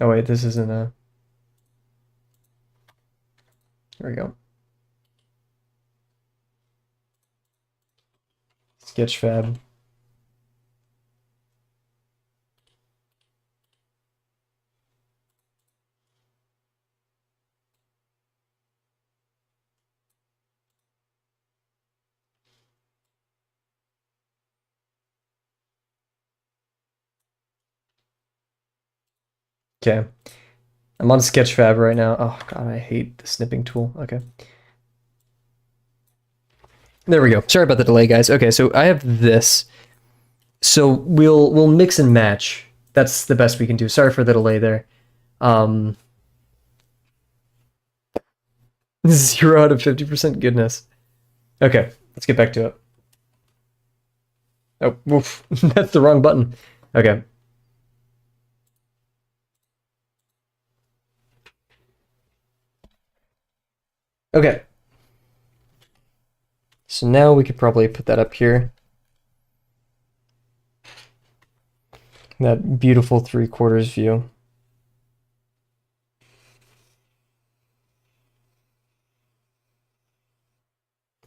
Oh wait, this isn't a... There we go. Sketchfab. Okay. I'm on Sketchfab right now. Oh god, I hate the snipping tool. Okay. There we go. Sorry about the delay, guys. Okay, so I have this. So we'll mix and match. That's the best we can do. Sorry for the delay there. 0 out of 50% goodness. Okay, let's get back to it. Oh, oof. That's the wrong button. Okay. Okay. So now we could probably put that up here. That beautiful 3/4 view.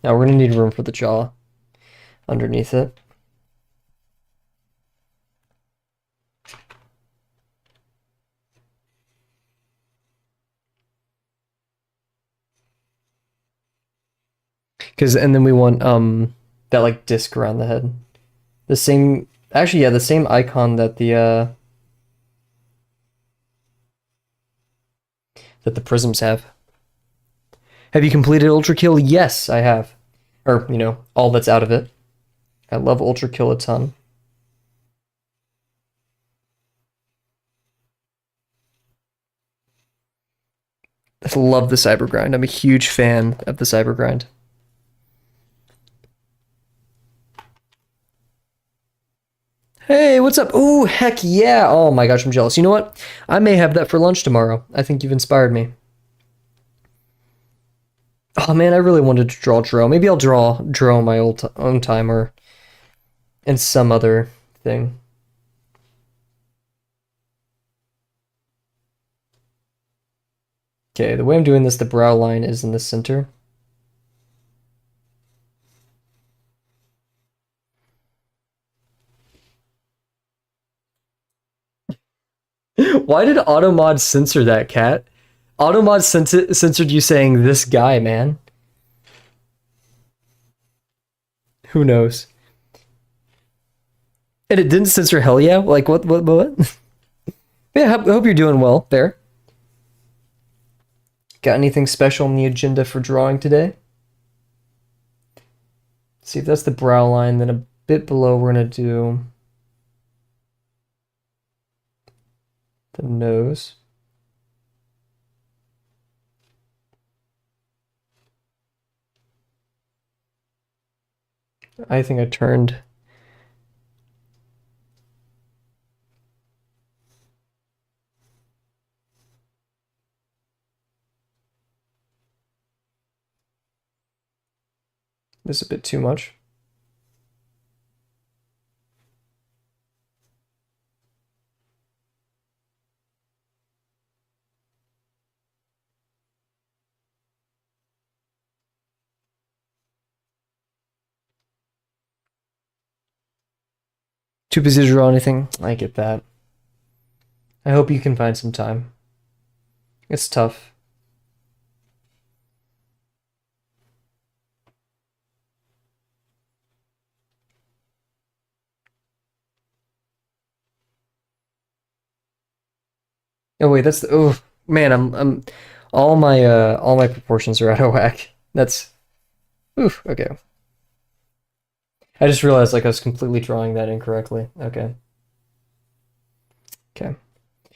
Now we're gonna need room for the jaw underneath it. And then we want that like disc around the head. The same, actually, yeah, the same icon that the prisms have. Have you completed Ultra Kill? Yes, I have. Or, all that's out of it. I love Ultra Kill a ton. I love the cyber grind. I'm a huge fan of the cyber grind. Hey, what's up? Ooh, heck yeah. Oh my gosh, I'm jealous. You know what? I may have that for lunch tomorrow. I think you've inspired me. Oh man, I really wanted to draw Dro. Maybe I'll draw Dro on my own time or in some other thing. Okay, the way I'm doing this, the brow line is in the center. Why did Automod censor that, cat? Automod censored you saying this guy, man. Who knows? And it didn't censor hell yeah? Like, what? Yeah, I hope you're doing well there. Got anything special on the agenda for drawing today? See if that's the brow line, then a bit below we're gonna do the nose. I think I turned this a bit too much. Too busy to draw anything? I get that. I hope you can find some time. It's tough. Oh wait, that's the oh man, I'm all my proportions are out of whack. That's oof, okay. I just realized like I was completely drawing that incorrectly. Okay. Okay.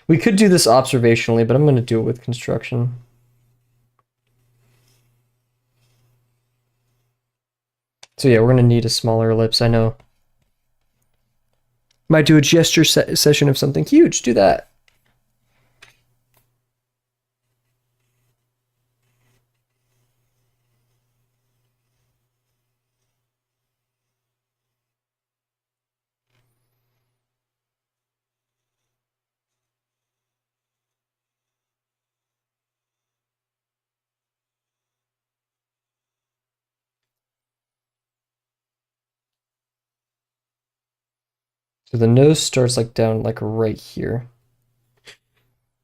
We could do this observationally, but I'm gonna do it with construction. So yeah, we're gonna need a smaller ellipse, I know. Might do a gesture session of something huge. Do that. So the nose starts like down like right here.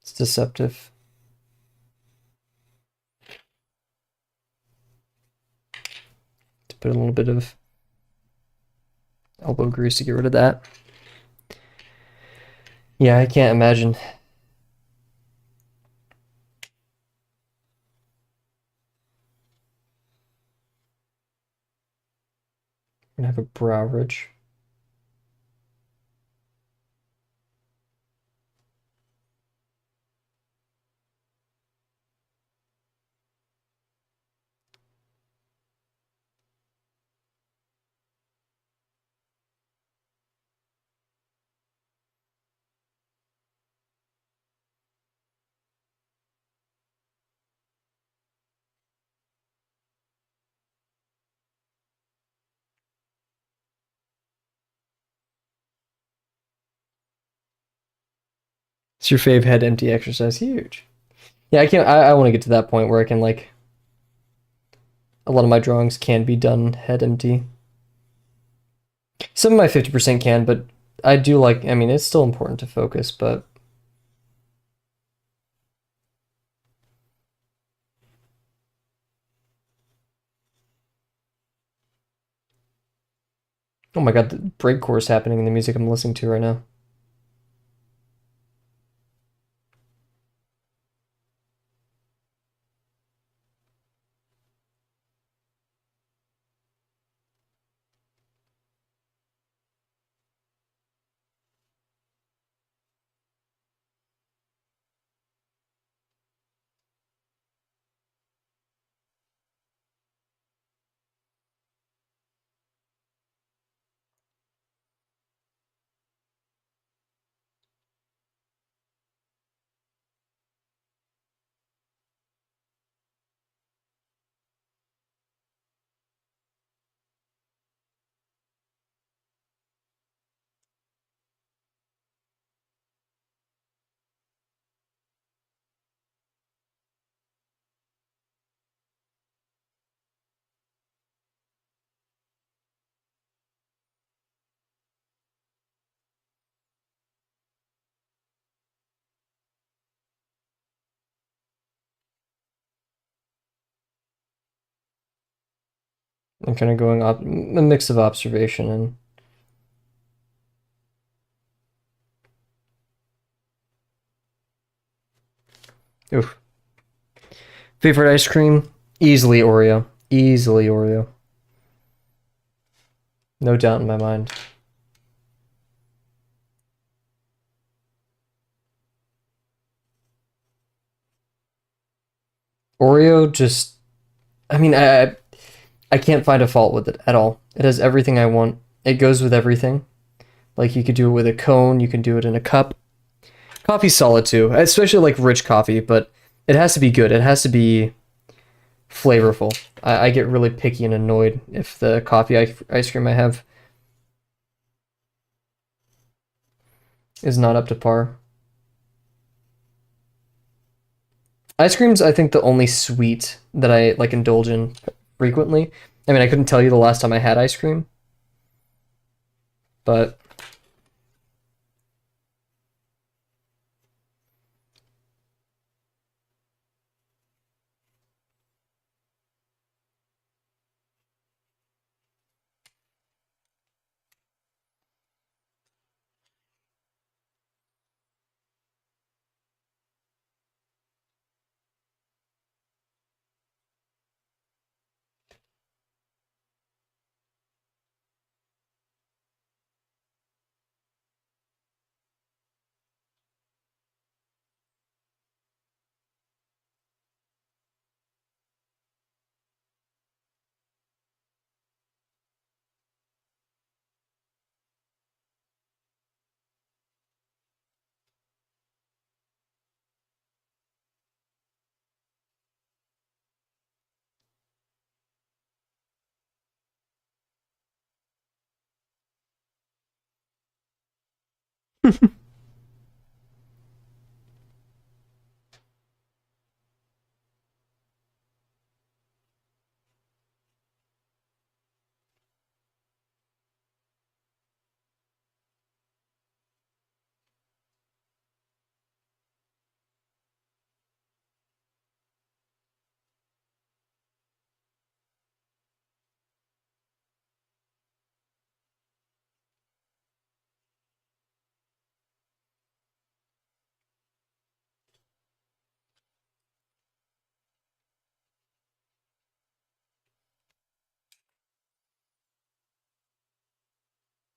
It's deceptive. To put a little bit of elbow grease to get rid of that. Yeah, I can't imagine. I'm gonna have a brow ridge. It's your fave head empty exercise. Huge. Yeah, I can't I want to get to that point where I can like A lot of my drawings can be done head empty. Some of my 50% can, but I do like, I mean, it's still important to focus, but oh my god, the breakcore is happening in the music I'm listening to right now. I'm kind of going up a mix of observation and oof. Favorite ice cream? Easily Oreo. Easily Oreo. No doubt in my mind. Oreo just, I mean, I can't find a fault with it at all. It has everything I want. It goes with everything. Like you could do it with a cone, you can do it in a cup. Coffee's solid too, especially like rich coffee, but it has to be good. It has to be flavorful. I get really picky and annoyed if the coffee ice cream I have is not up to par. Ice cream's, I think, the only sweet that I like indulge in frequently. I mean, I couldn't tell you the last time I had ice cream, but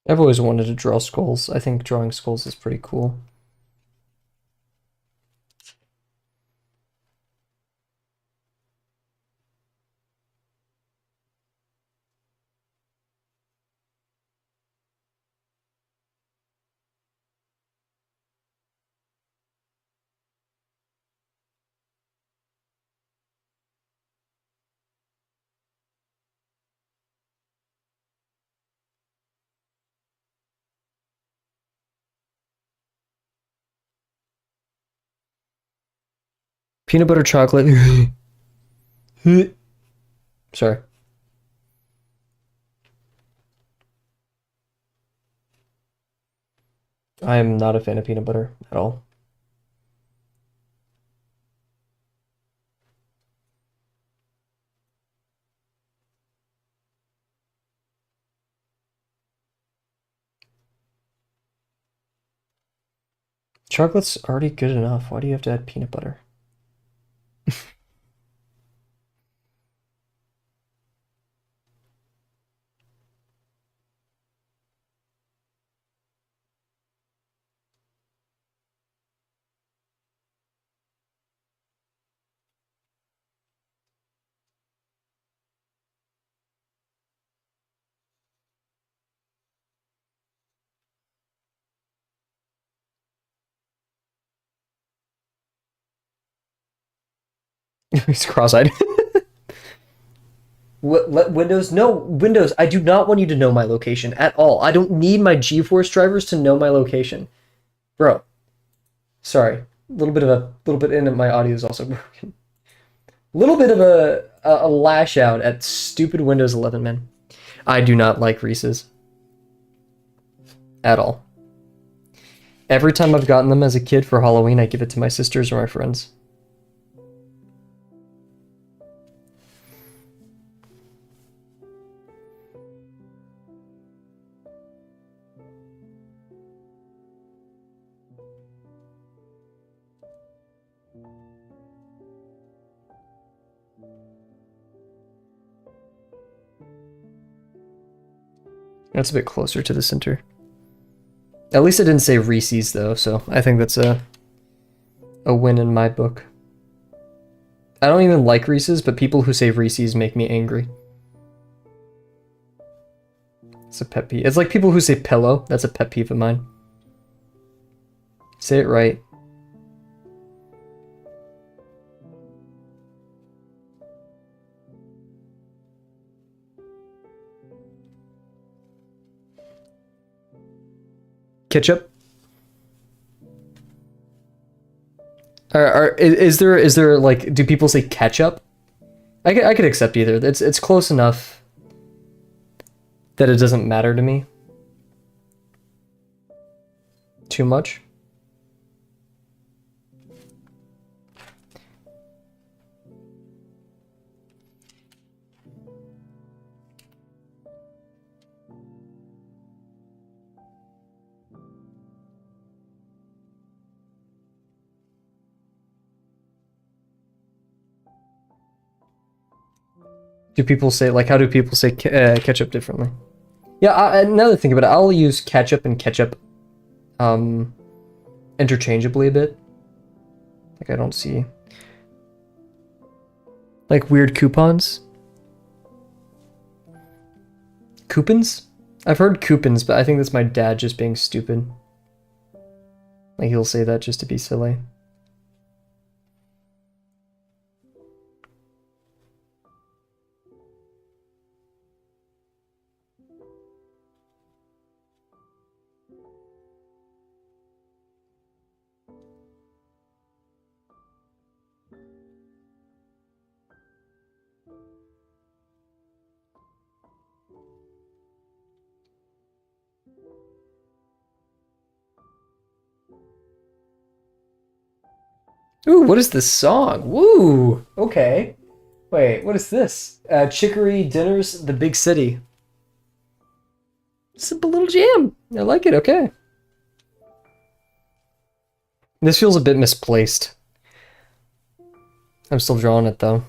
I've always wanted to draw skulls. I think drawing skulls is pretty cool. Peanut butter chocolate. Sorry. I am not a fan of peanut butter at all. Chocolate's already good enough. Why do you have to add peanut butter? He's cross-eyed. What, Windows? No, Windows. I do not want you to know my location at all. I don't need my GeForce drivers to know my location, bro. Sorry, a little bit in my audio is also broken. A little bit of a lash out at stupid Windows 11, man. I do not like Reese's at all. Every time I've gotten them as a kid for Halloween, I give it to my sisters or my friends. That's a bit closer to the center. At least I didn't say Reese's though, so I think that's a win in my book. I don't even like Reese's, but people who say Reese's make me angry. It's a pet peeve. It's like people who say pillow. That's a pet peeve of mine. Say it right. Ketchup. Is there like, do people say ketchup? I could accept either. It's close enough that it doesn't matter to me too much. Do people say, like, how do people say ketchup differently? Yeah, now that I think about it, I'll use ketchup and ketchup interchangeably a bit. Like, I don't see like weird coupons. Coupons? I've heard coupons, but I think that's my dad just being stupid. Like, he'll say that just to be silly. Ooh, what is this song? Woo! Okay. Wait, what is this? Chicory Dinners, The Big City. Simple little jam. I like it, okay. This feels a bit misplaced. I'm still drawing it though.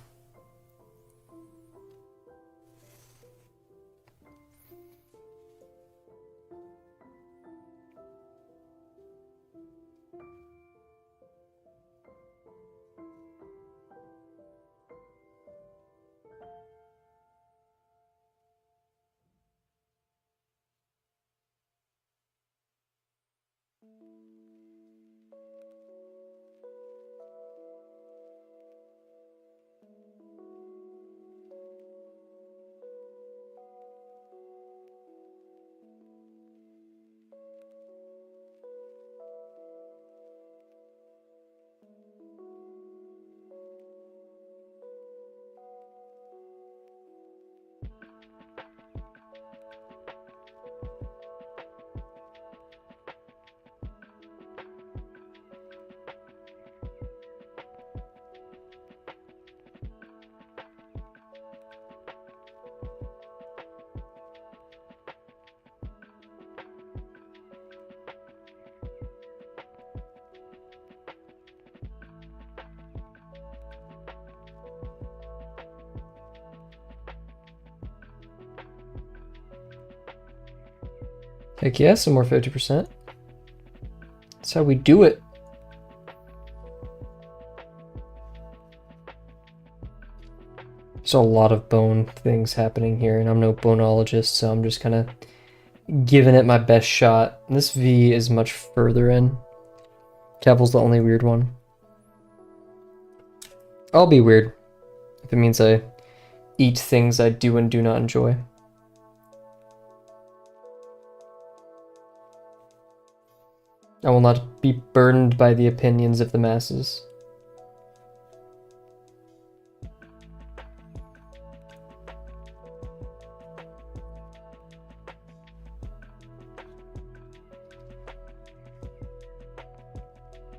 Heck yeah, some more 50%. That's how we do it. There's a lot of bone things happening here, and I'm no bonologist, so I'm just kind of giving it my best shot. And this V is much further in. Kavel's the only weird one. I'll be weird if it means I eat things I do and do not enjoy. I will not be burdened by the opinions of the masses.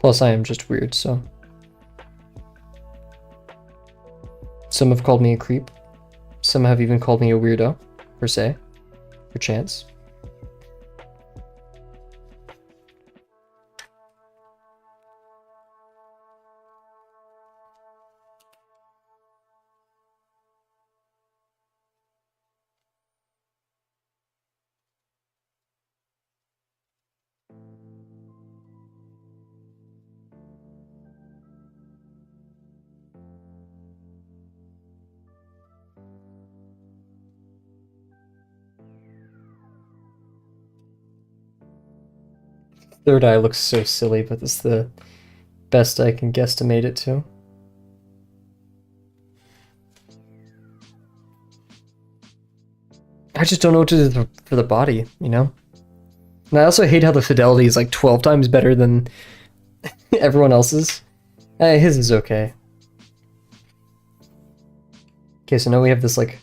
Plus, I am just weird, so. Some have called me a creep. Some have even called me a weirdo, per se, per chance. Third eye looks so silly, but it's the best I can guesstimate it to. I just don't know what to do for the body, you know? And I also hate how the fidelity is like 12 times better than everyone else's. His is okay. Okay, so now we have this like...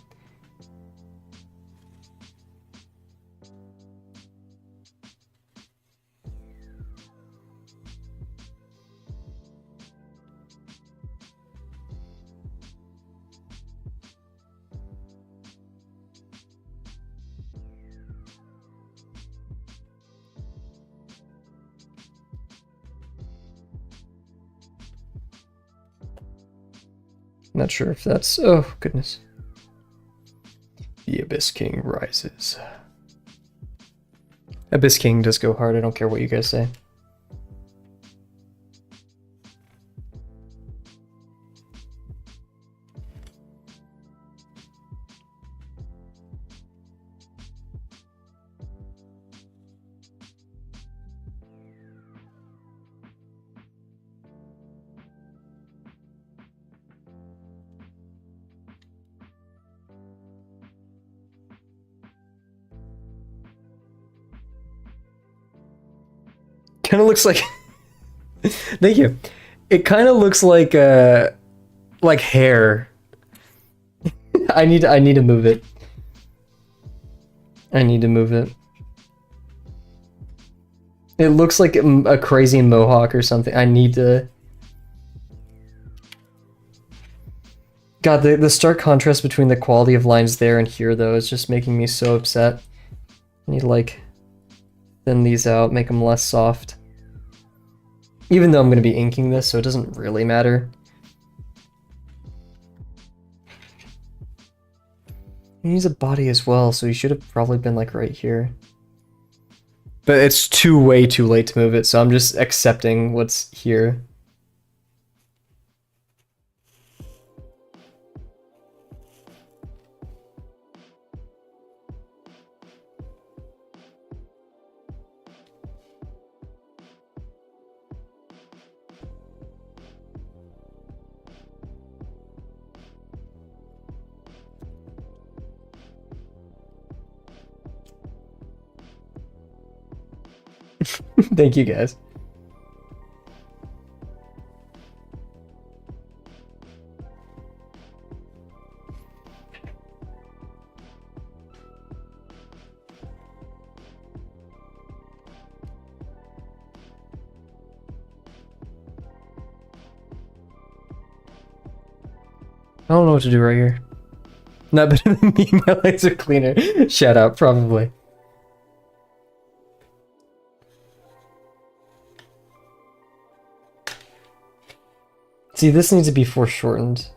Not sure if that's... Oh, goodness. The Abyss King rises. Abyss King does go hard, I don't care what you guys say. Kind of looks like... Thank you. It kind of looks like hair. I need to move it. I need to move it. It looks like a crazy mohawk or something. I need to... God, the stark contrast between the quality of lines there and here, though, is just making me so upset. I need to, like, thin these out, make them less soft. Even though I'm going to be inking this, so it doesn't really matter. He needs a body as well, so he should have probably been, like, right here. But it's way too late to move it, so I'm just accepting what's here. Thank you, guys. I don't know what to do right here. Not better than me, my laser cleaner. Shout out, probably. See, this needs to be foreshortened.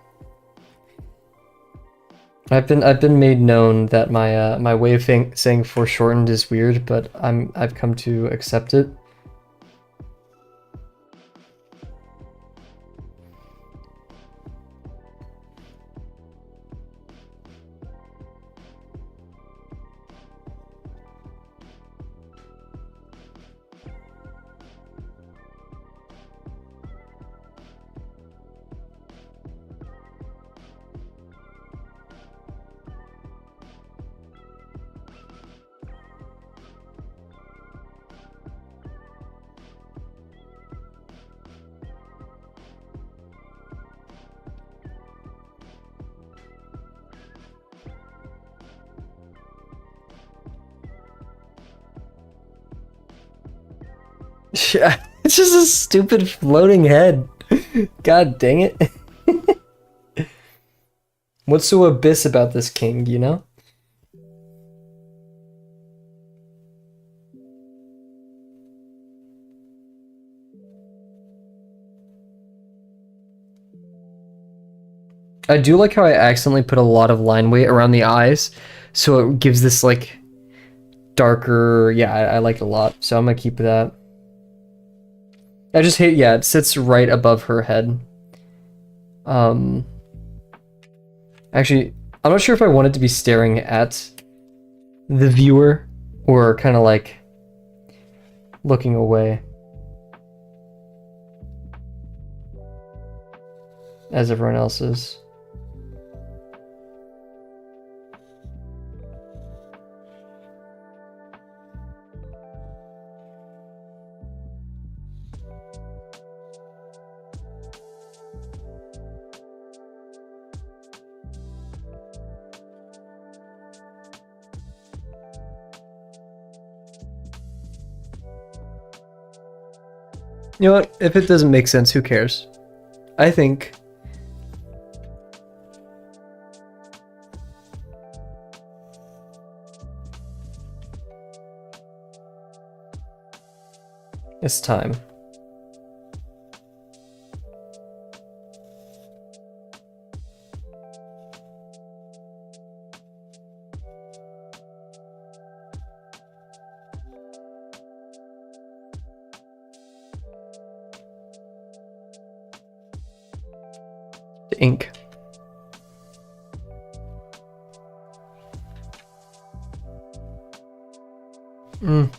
I've been made known that my way of saying foreshortened is weird, but I've come to accept it. Yeah, it's just a stupid floating head. God dang it. What's so abyss about this king, you know? I do like how I accidentally put a lot of line weight around the eyes, so it gives this like darker. Yeah, I like it a lot, so I'm gonna keep that. I just hate. Yeah, it sits right above her head. Um, actually, I'm not sure if I want it to be staring at the viewer or kind of like looking away as everyone else is. You know what? If it doesn't make sense, who cares? I think it's time. To ink. Mm.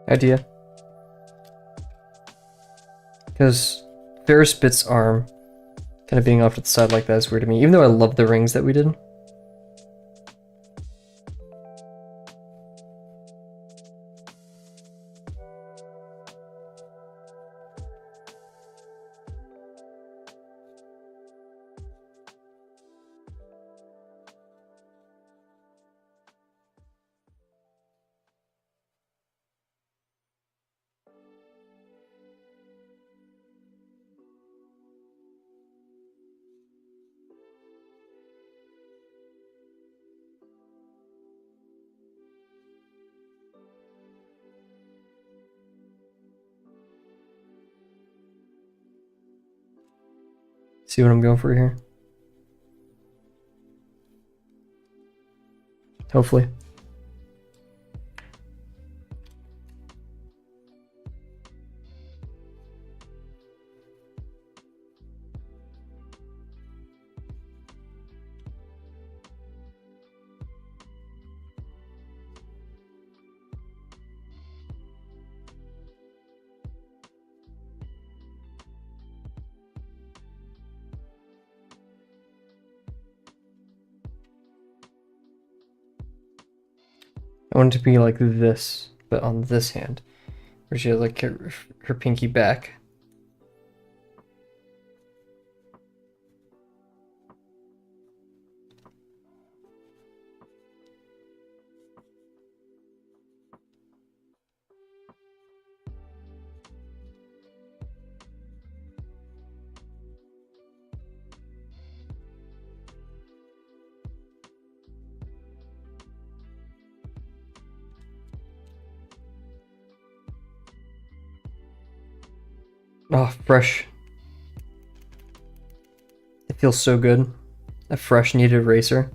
Idea. Because Ferris Bit's arm kind of being off to the side like that is weird to me, even though I love the rings that we did. See what I'm going for here? Hopefully. want it to be like this, but on this hand, where she has like her pinky back. Oh, fresh. It feels so good. A fresh kneaded eraser.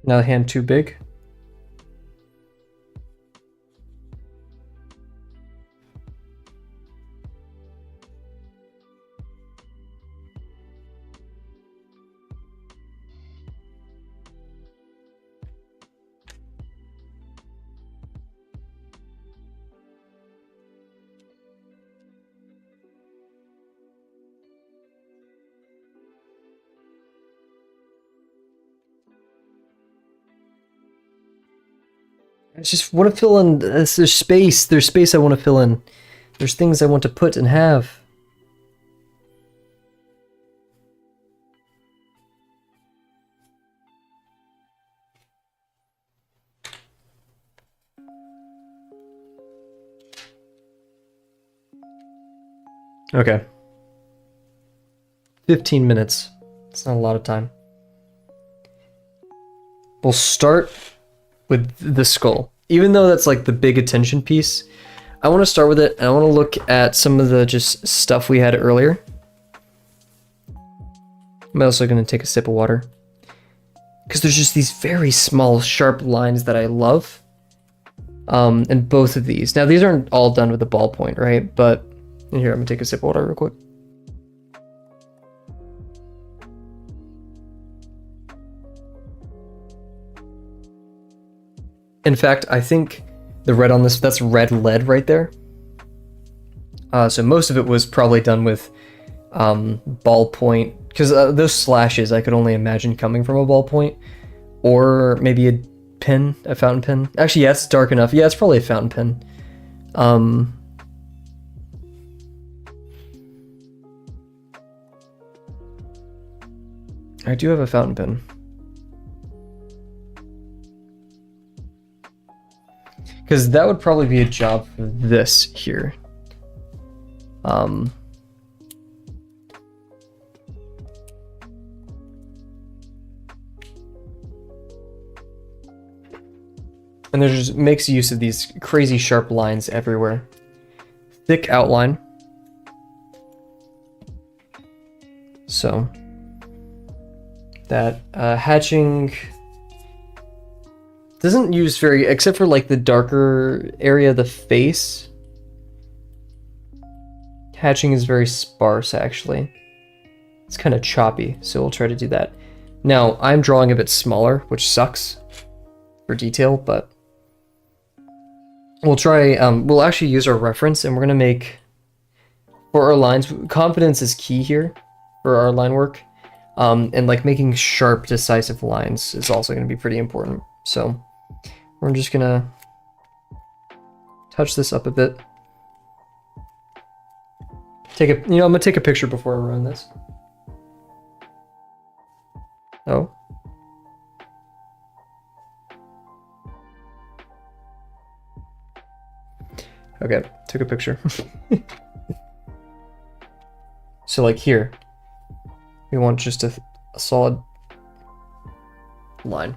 Now the hand too big. I just want to fill in. There's space. There's space I want to fill in. There's things I want to put and have. Okay. 15 minutes. It's not a lot of time. We'll start with the skull. Even though that's like the big attention piece, I want to start with it, and I want to look at some of the just stuff we had earlier. I'm also going to take a sip of water, because there's just these very small, sharp lines that I love in both of these. Now, these aren't all done with a ballpoint, right? But here, I'm going to take a sip of water real quick. In fact, I think the red on this, that's red lead right there. So most of it was probably done with ballpoint, because those slashes I could only imagine coming from a ballpoint, or maybe a pen, a fountain pen. Actually, yeah, it's dark enough. Yeah, it's probably a fountain pen. I do have a fountain pen. Because that would probably be a job for this here. And there's just makes use of these crazy sharp lines everywhere. Thick outline. So that hatching doesn't use very, except for like the darker area of the face. Hatching is very sparse, actually. It's kind of choppy, so we'll try to do that. Now, I'm drawing a bit smaller, which sucks for detail, but we'll try, we'll actually use our reference, and we're gonna make, for our lines, confidence is key here for our line work. And like making sharp, decisive lines is also gonna be pretty important. So we're just gonna touch this up a bit. I'm gonna take a picture before I run this. Oh. Okay, took a picture. So like here, we want just a solid line.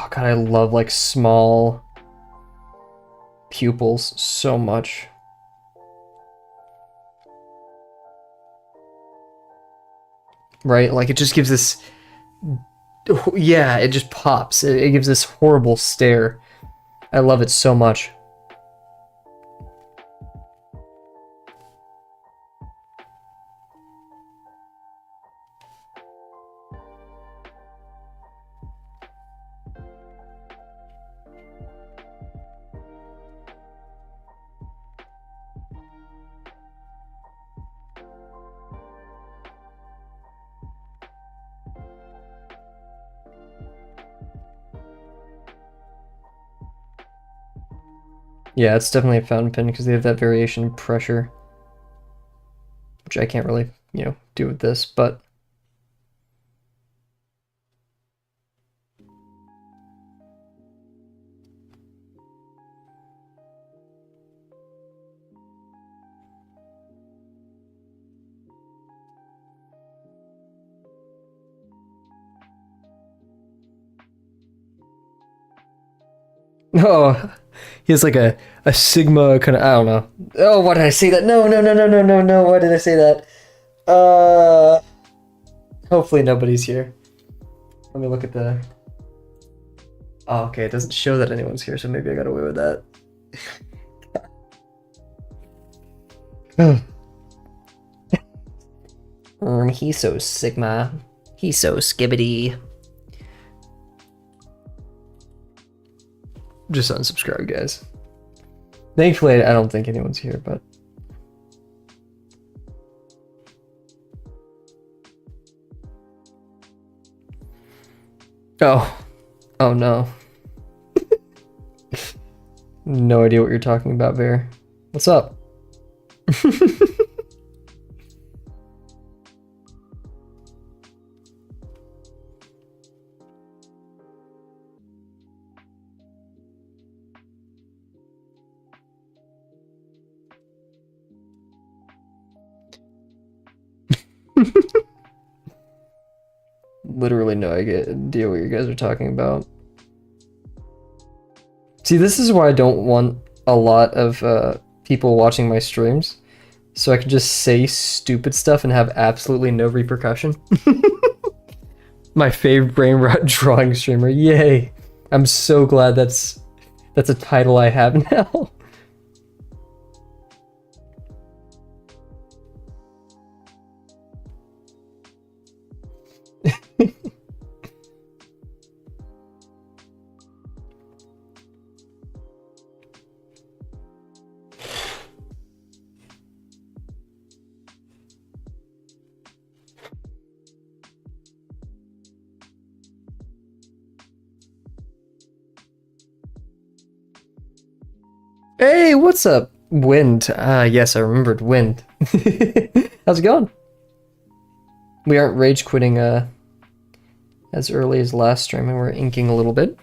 Oh god, I love like small pupils so much. Right? Like it just gives this, yeah, it just pops. It gives this horrible stare. I love it so much. Yeah, it's definitely a fountain pen because they have that variation pressure, which I can't really, do with this, but oh, he has like a Sigma kind of, I don't know. Oh, why did I say that? No, no, no, no, no, no, no. Why did I say that? Hopefully nobody's here. Let me look at the, oh, okay, it doesn't show that anyone's here, so maybe I got away with that. He's so Sigma. He's so skibbity. Just unsubscribe, guys. Thankfully, I don't think anyone's here, but... Oh. Oh, no. No idea what you're talking about, Bear. What's up? Literally no idea what you guys are talking about. See, this is why I don't want a lot of people watching my streams, so I can just say stupid stuff and have absolutely no repercussion. My favorite brain rot drawing streamer, yay! I'm so glad that's a title I have now. Hey, what's up, Wind? Yes, I remembered Wind. How's it going? We aren't rage quitting as early as last stream, and we're inking a little bit.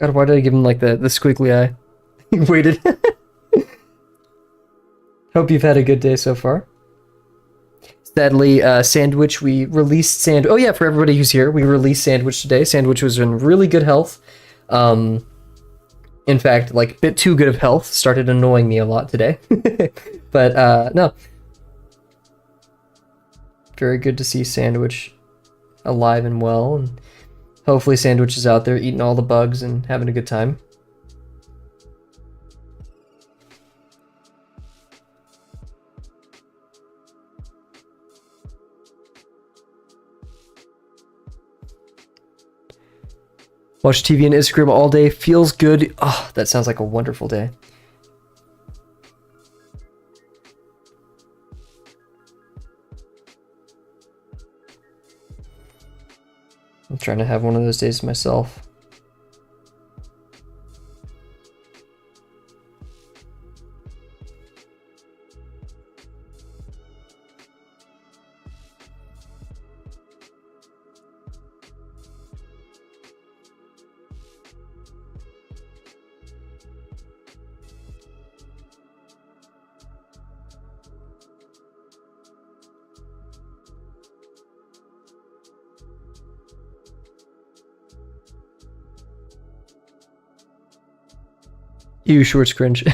God, why did I give him like the squiggly eye? He waited. Hope you've had a good day so far. Sadly, Sandwich, we released Oh yeah, for everybody who's here, we released Sandwich today. Sandwich was in really good health. In fact, like a bit too good of health. Started annoying me a lot today. But no. Very good to see Sandwich alive and well, and hopefully Sandwich is out there eating all the bugs and having a good time. Watch TV and Instagram all day. Feels good. Oh, that sounds like a wonderful day. I'm trying to have one of those days myself. Ew, shorts cringe.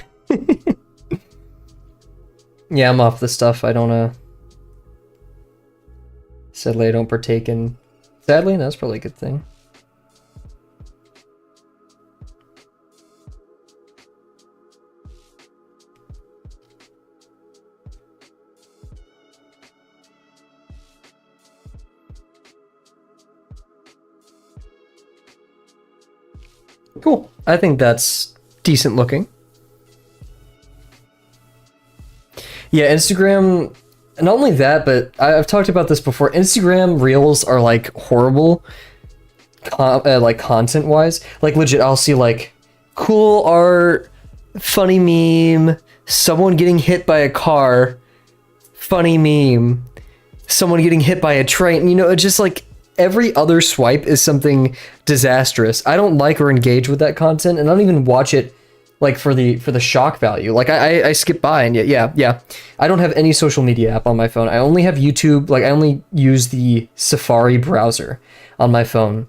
Yeah, I'm off the stuff. I don't, sadly, I don't partake in... Sadly, no, that's probably a good thing. Cool. I think that's decent looking. Yeah, Instagram, not only that, but I've talked about this before. Instagram Reels are like horrible, like content wise. Like legit, I'll see like cool art, funny meme, someone getting hit by a car, funny meme, someone getting hit by a train. You know, it's just like every other swipe is something disastrous. I don't like or engage with that content, and I don't even watch it like for the shock value. Like I skip by, and yeah. I don't have any social media app on my phone. I only have YouTube. Like I only use the Safari browser on my phone.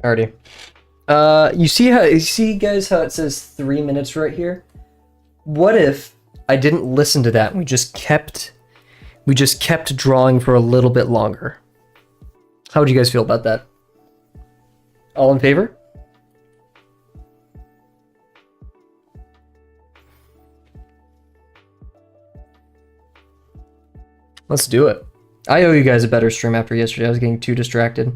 Alrighty. You see guys how it says 3 minutes right here? What if I didn't listen to that and we just kept drawing for a little bit longer? How would you guys feel about that? All in favor? Let's do it. I owe you guys a better stream after yesterday. I was getting too distracted.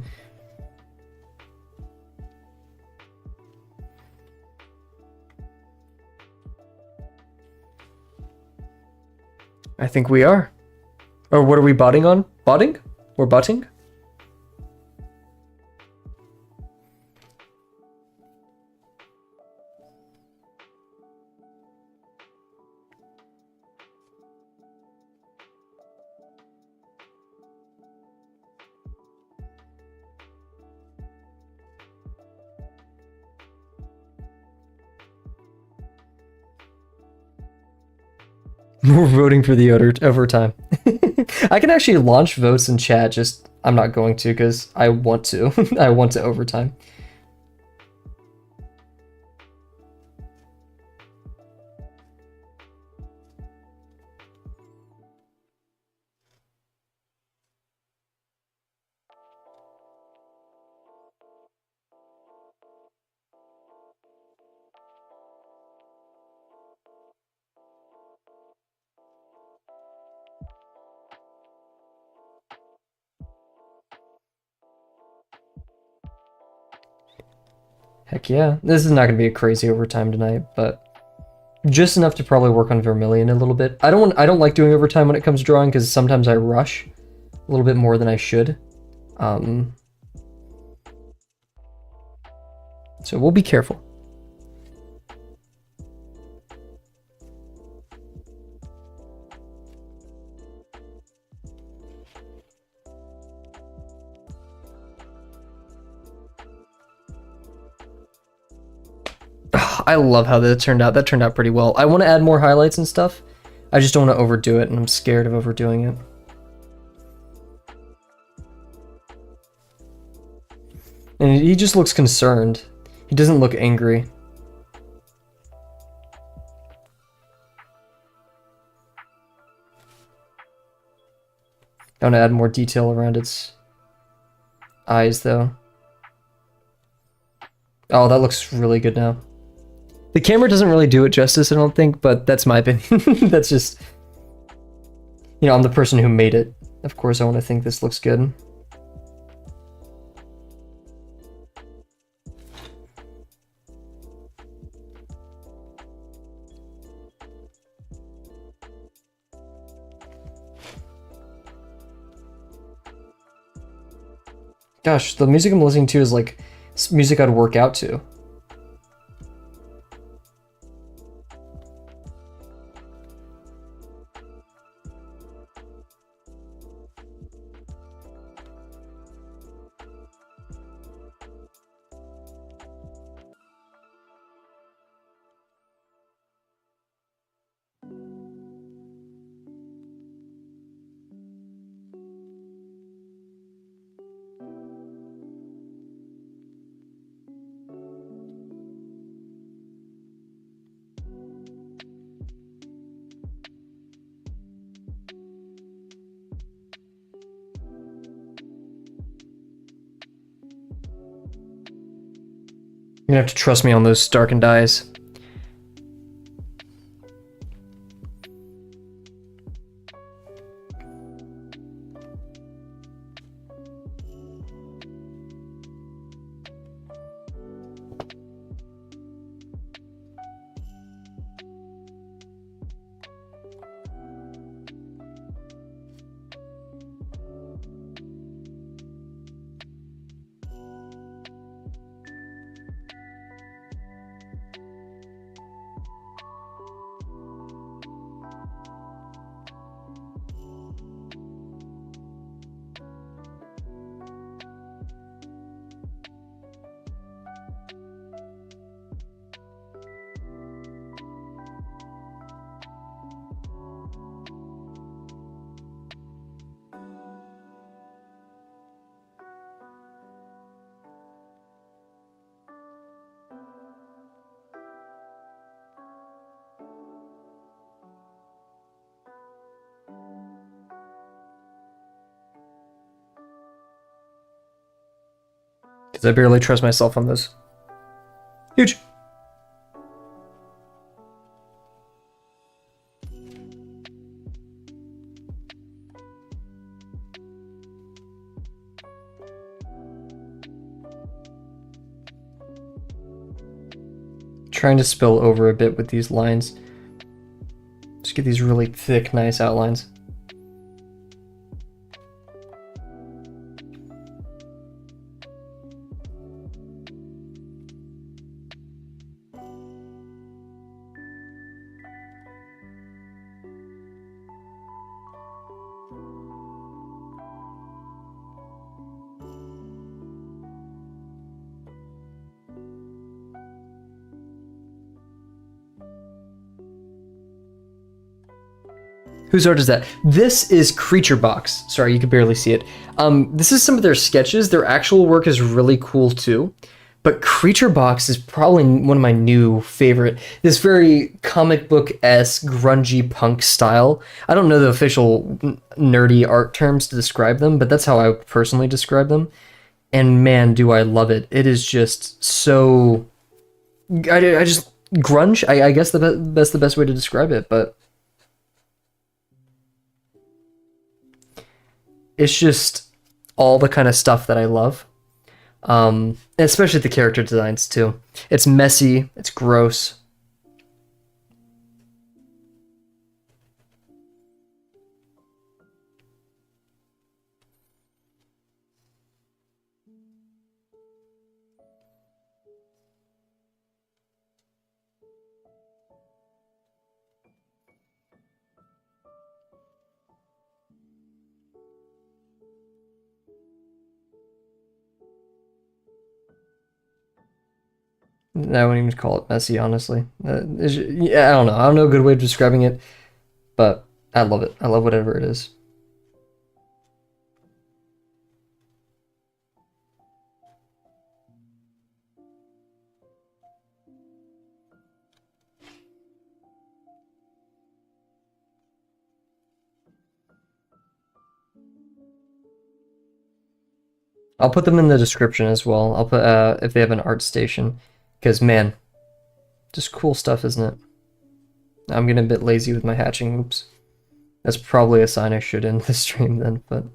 I think we are. Or what are we botting on? Botting? We're botting? We're voting for the overtime. I can actually launch votes in chat, just I'm not going to because I want to. I want to overtime. Heck yeah. This is not going to be a crazy overtime tonight, but just enough to probably work on Vermilion a little bit. I don't like doing overtime when it comes to drawing because sometimes I rush a little bit more than I should. So we'll be careful. I love how that turned out. That turned out pretty well. I want to add more highlights and stuff. I just don't want to overdo it, and I'm scared of overdoing it. And he just looks concerned. He doesn't look angry. I want to add more detail around its eyes, though. Oh, that looks really good now. The camera doesn't really do it justice, I don't think, but that's my opinion. That's just... You know, I'm the person who made it. Of course, I want to think this looks good. Gosh, the music I'm listening to is like music I'd work out to. You're gonna have to trust me on those darkened eyes. Because I barely trust myself on this. Huge. Trying to spill over a bit with these lines. Just get these really thick, nice outlines. Whose art is that? This is Creature Box. Sorry, you can barely see it. This is some of their sketches. Their actual work is really cool too. But Creature Box is probably one of my new favorite. This very comic book-esque, grungy punk style. I don't know the official nerdy art terms to describe them, but that's how I personally describe them. And man, do I love it. It is just so... I just... Grunge? I guess that's the best way to describe it, but... It's just all the kind of stuff that I love. Especially the character designs too. It's messy, it's gross. I wouldn't even call it messy, honestly. Yeah, I don't know. I don't know a good way of describing it, but I love it. I love whatever it is. I'll put them in the description as well. I'll put if they have an art station, because man, just cool stuff, isn't it? I'm getting a bit lazy with my hatching. Oops. That's probably a sign I should end the stream then, but...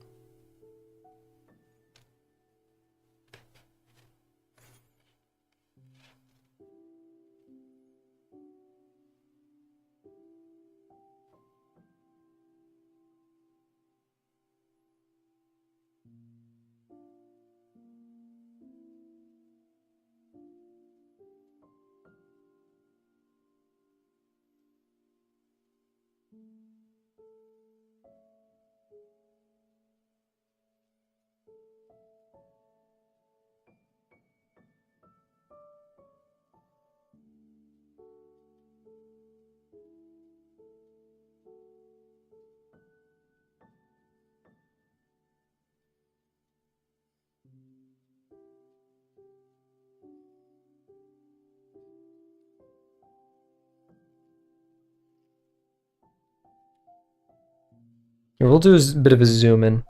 Here, we'll do a bit of a zoom in.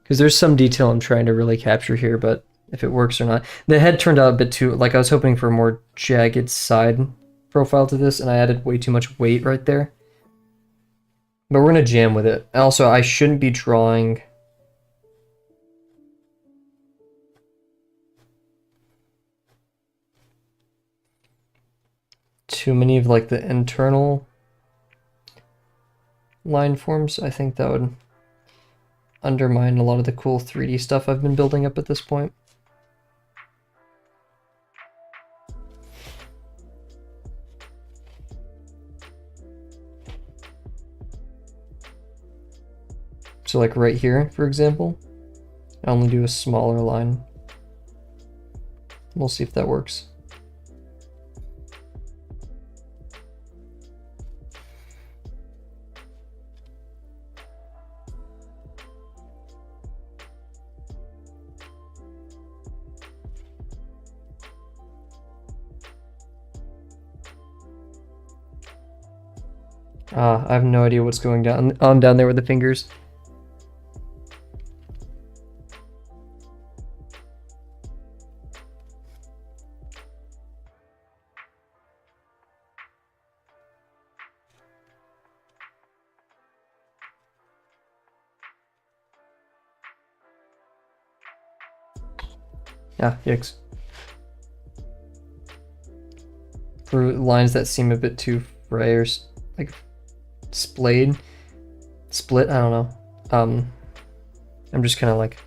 Because there's some detail I'm trying to really capture here, but if it works or not. The head turned out a bit too... Like, I was hoping for a more jagged side profile to this, and I added way too much weight right there. But we're going to jam with it. Also, I shouldn't be drawing... too many of, like, the internal line forms. I think that would undermine a lot of the cool 3D stuff I've been building up at this point. So like right here, for example, I only do a smaller line. We'll see if that works. I have no idea what's going on down there with the fingers. Ah, yikes. For lines that seem a bit too fray or like split, I don't know. I'm just kind of like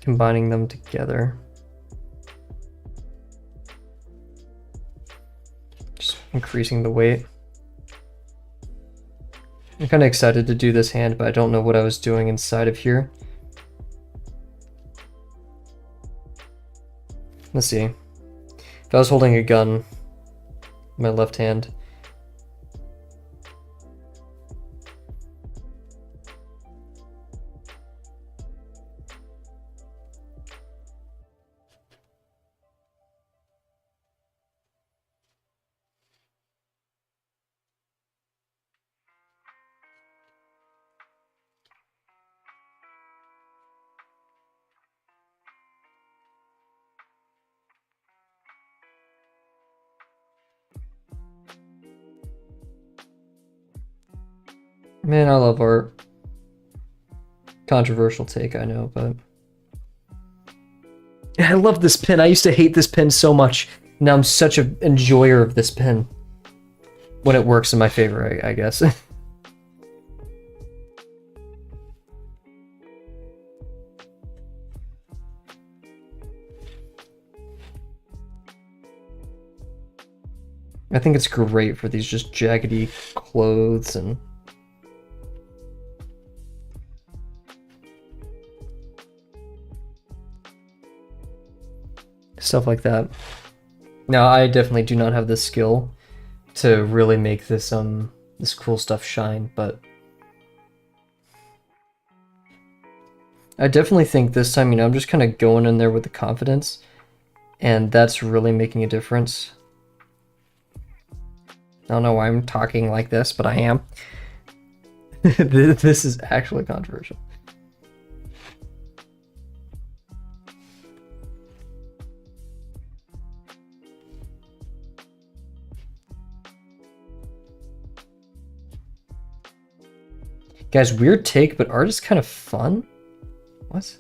combining them together. Just increasing the weight. I'm kind of excited to do this hand, but I don't know what I was doing inside of here. Let's see. If I was holding a gun in my left hand, man, I love art. Controversial take, I know, but... I love this pen. I used to hate this pen so much. Now I'm such an enjoyer of this pen. When it works in my favor, I guess. I think it's great for these just jaggedy clothes and... stuff like that. Now, I definitely do not have the skill to really make this this cool stuff shine, but I definitely think this time, I'm just kind of going in there with the confidence, and that's really making a difference. I don't know why I'm talking like this, but I am. This is actually controversial. Guys, weird take, but art is kind of fun. What?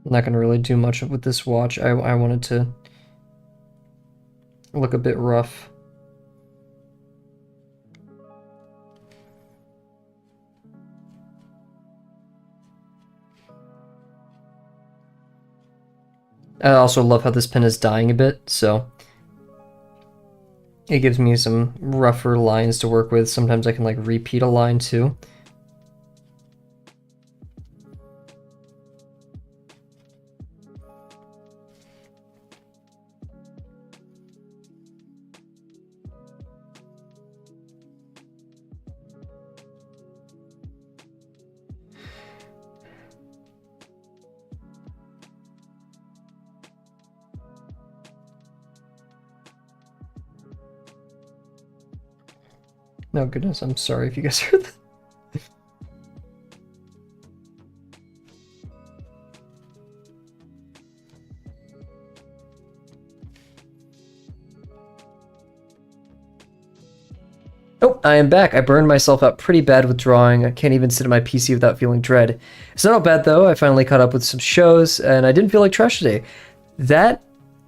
I'm not gonna really do much with this watch. I wanted to look a bit rough. I also love how this pen is dying a bit, so it gives me some rougher lines to work with. Sometimes I can like repeat a line too. No, goodness, I'm sorry if you guys heard that. Oh, I am back. I burned myself out pretty bad with drawing. I can't even sit at my PC without feeling dread. It's not bad though. I finally caught up with some shows, and I didn't feel like trash today. That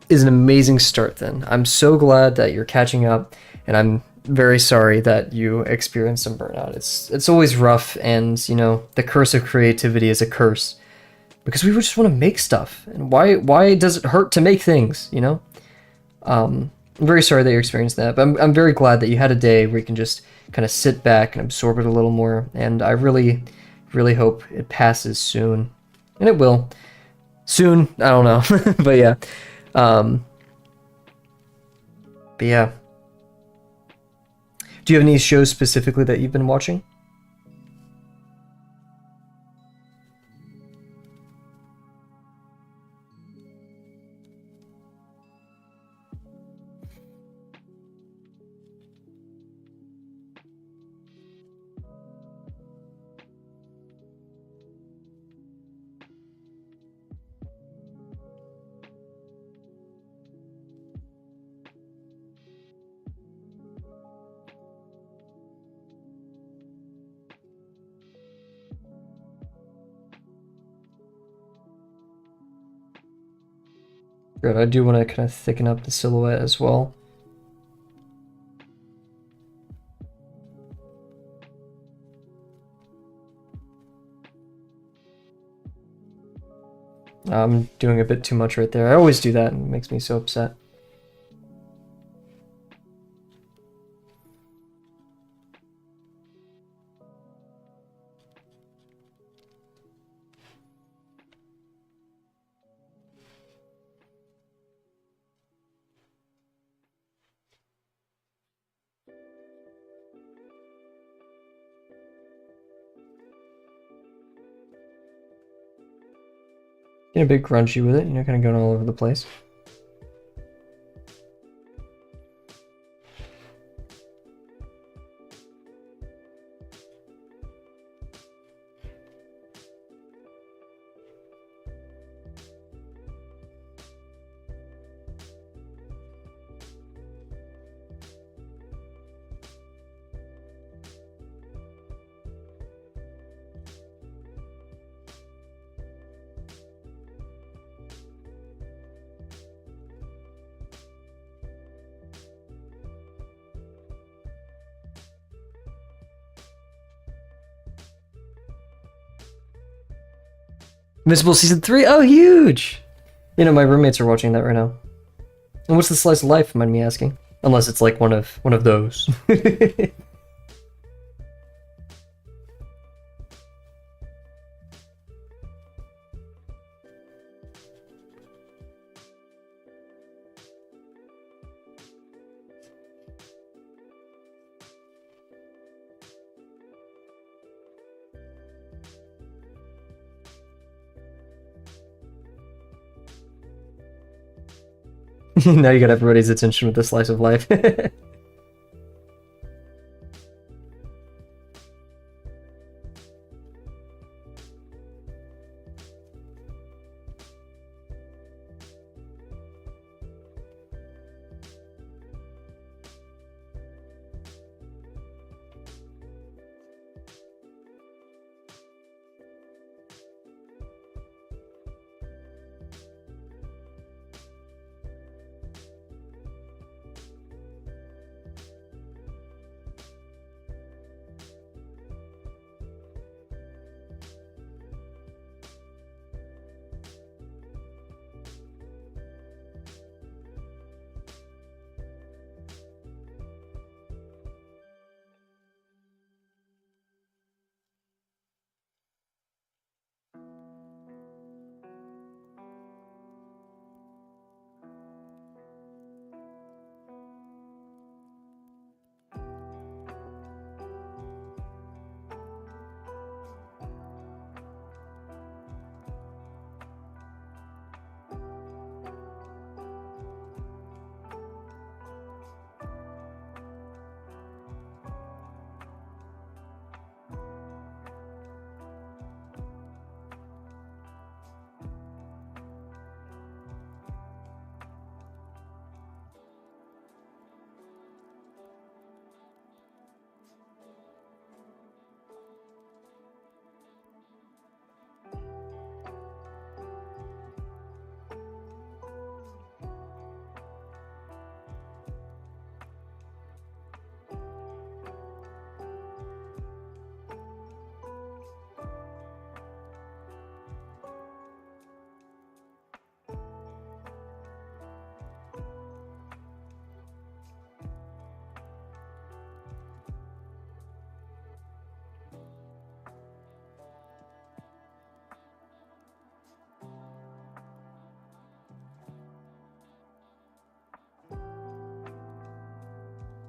is an amazing start then. I'm so glad that you're catching up, and I'm very sorry that you experienced some burnout. It's always rough, and you know, the curse of creativity is a curse. Because we just want to make stuff. And why does it hurt to make things, you know? I'm very sorry that you experienced that, but I'm very glad that you had a day where you can just kind of sit back and absorb it a little more, and I really, really hope it passes soon. And it will. Soon, I don't know. But yeah. But yeah. Do you have any shows specifically that you've been watching? Good, I do want to kind of thicken up the silhouette as well. I'm doing a bit too much right there. I always do that, and it makes me so upset. Getting a bit grungy with it, you know, kind of going all over the place. Invincible Season 3? Oh, huge! You know, my roommates are watching that right now. And what's the slice of life, mind me asking? Unless it's like one of those. Now you got everybody's attention with the slice of life.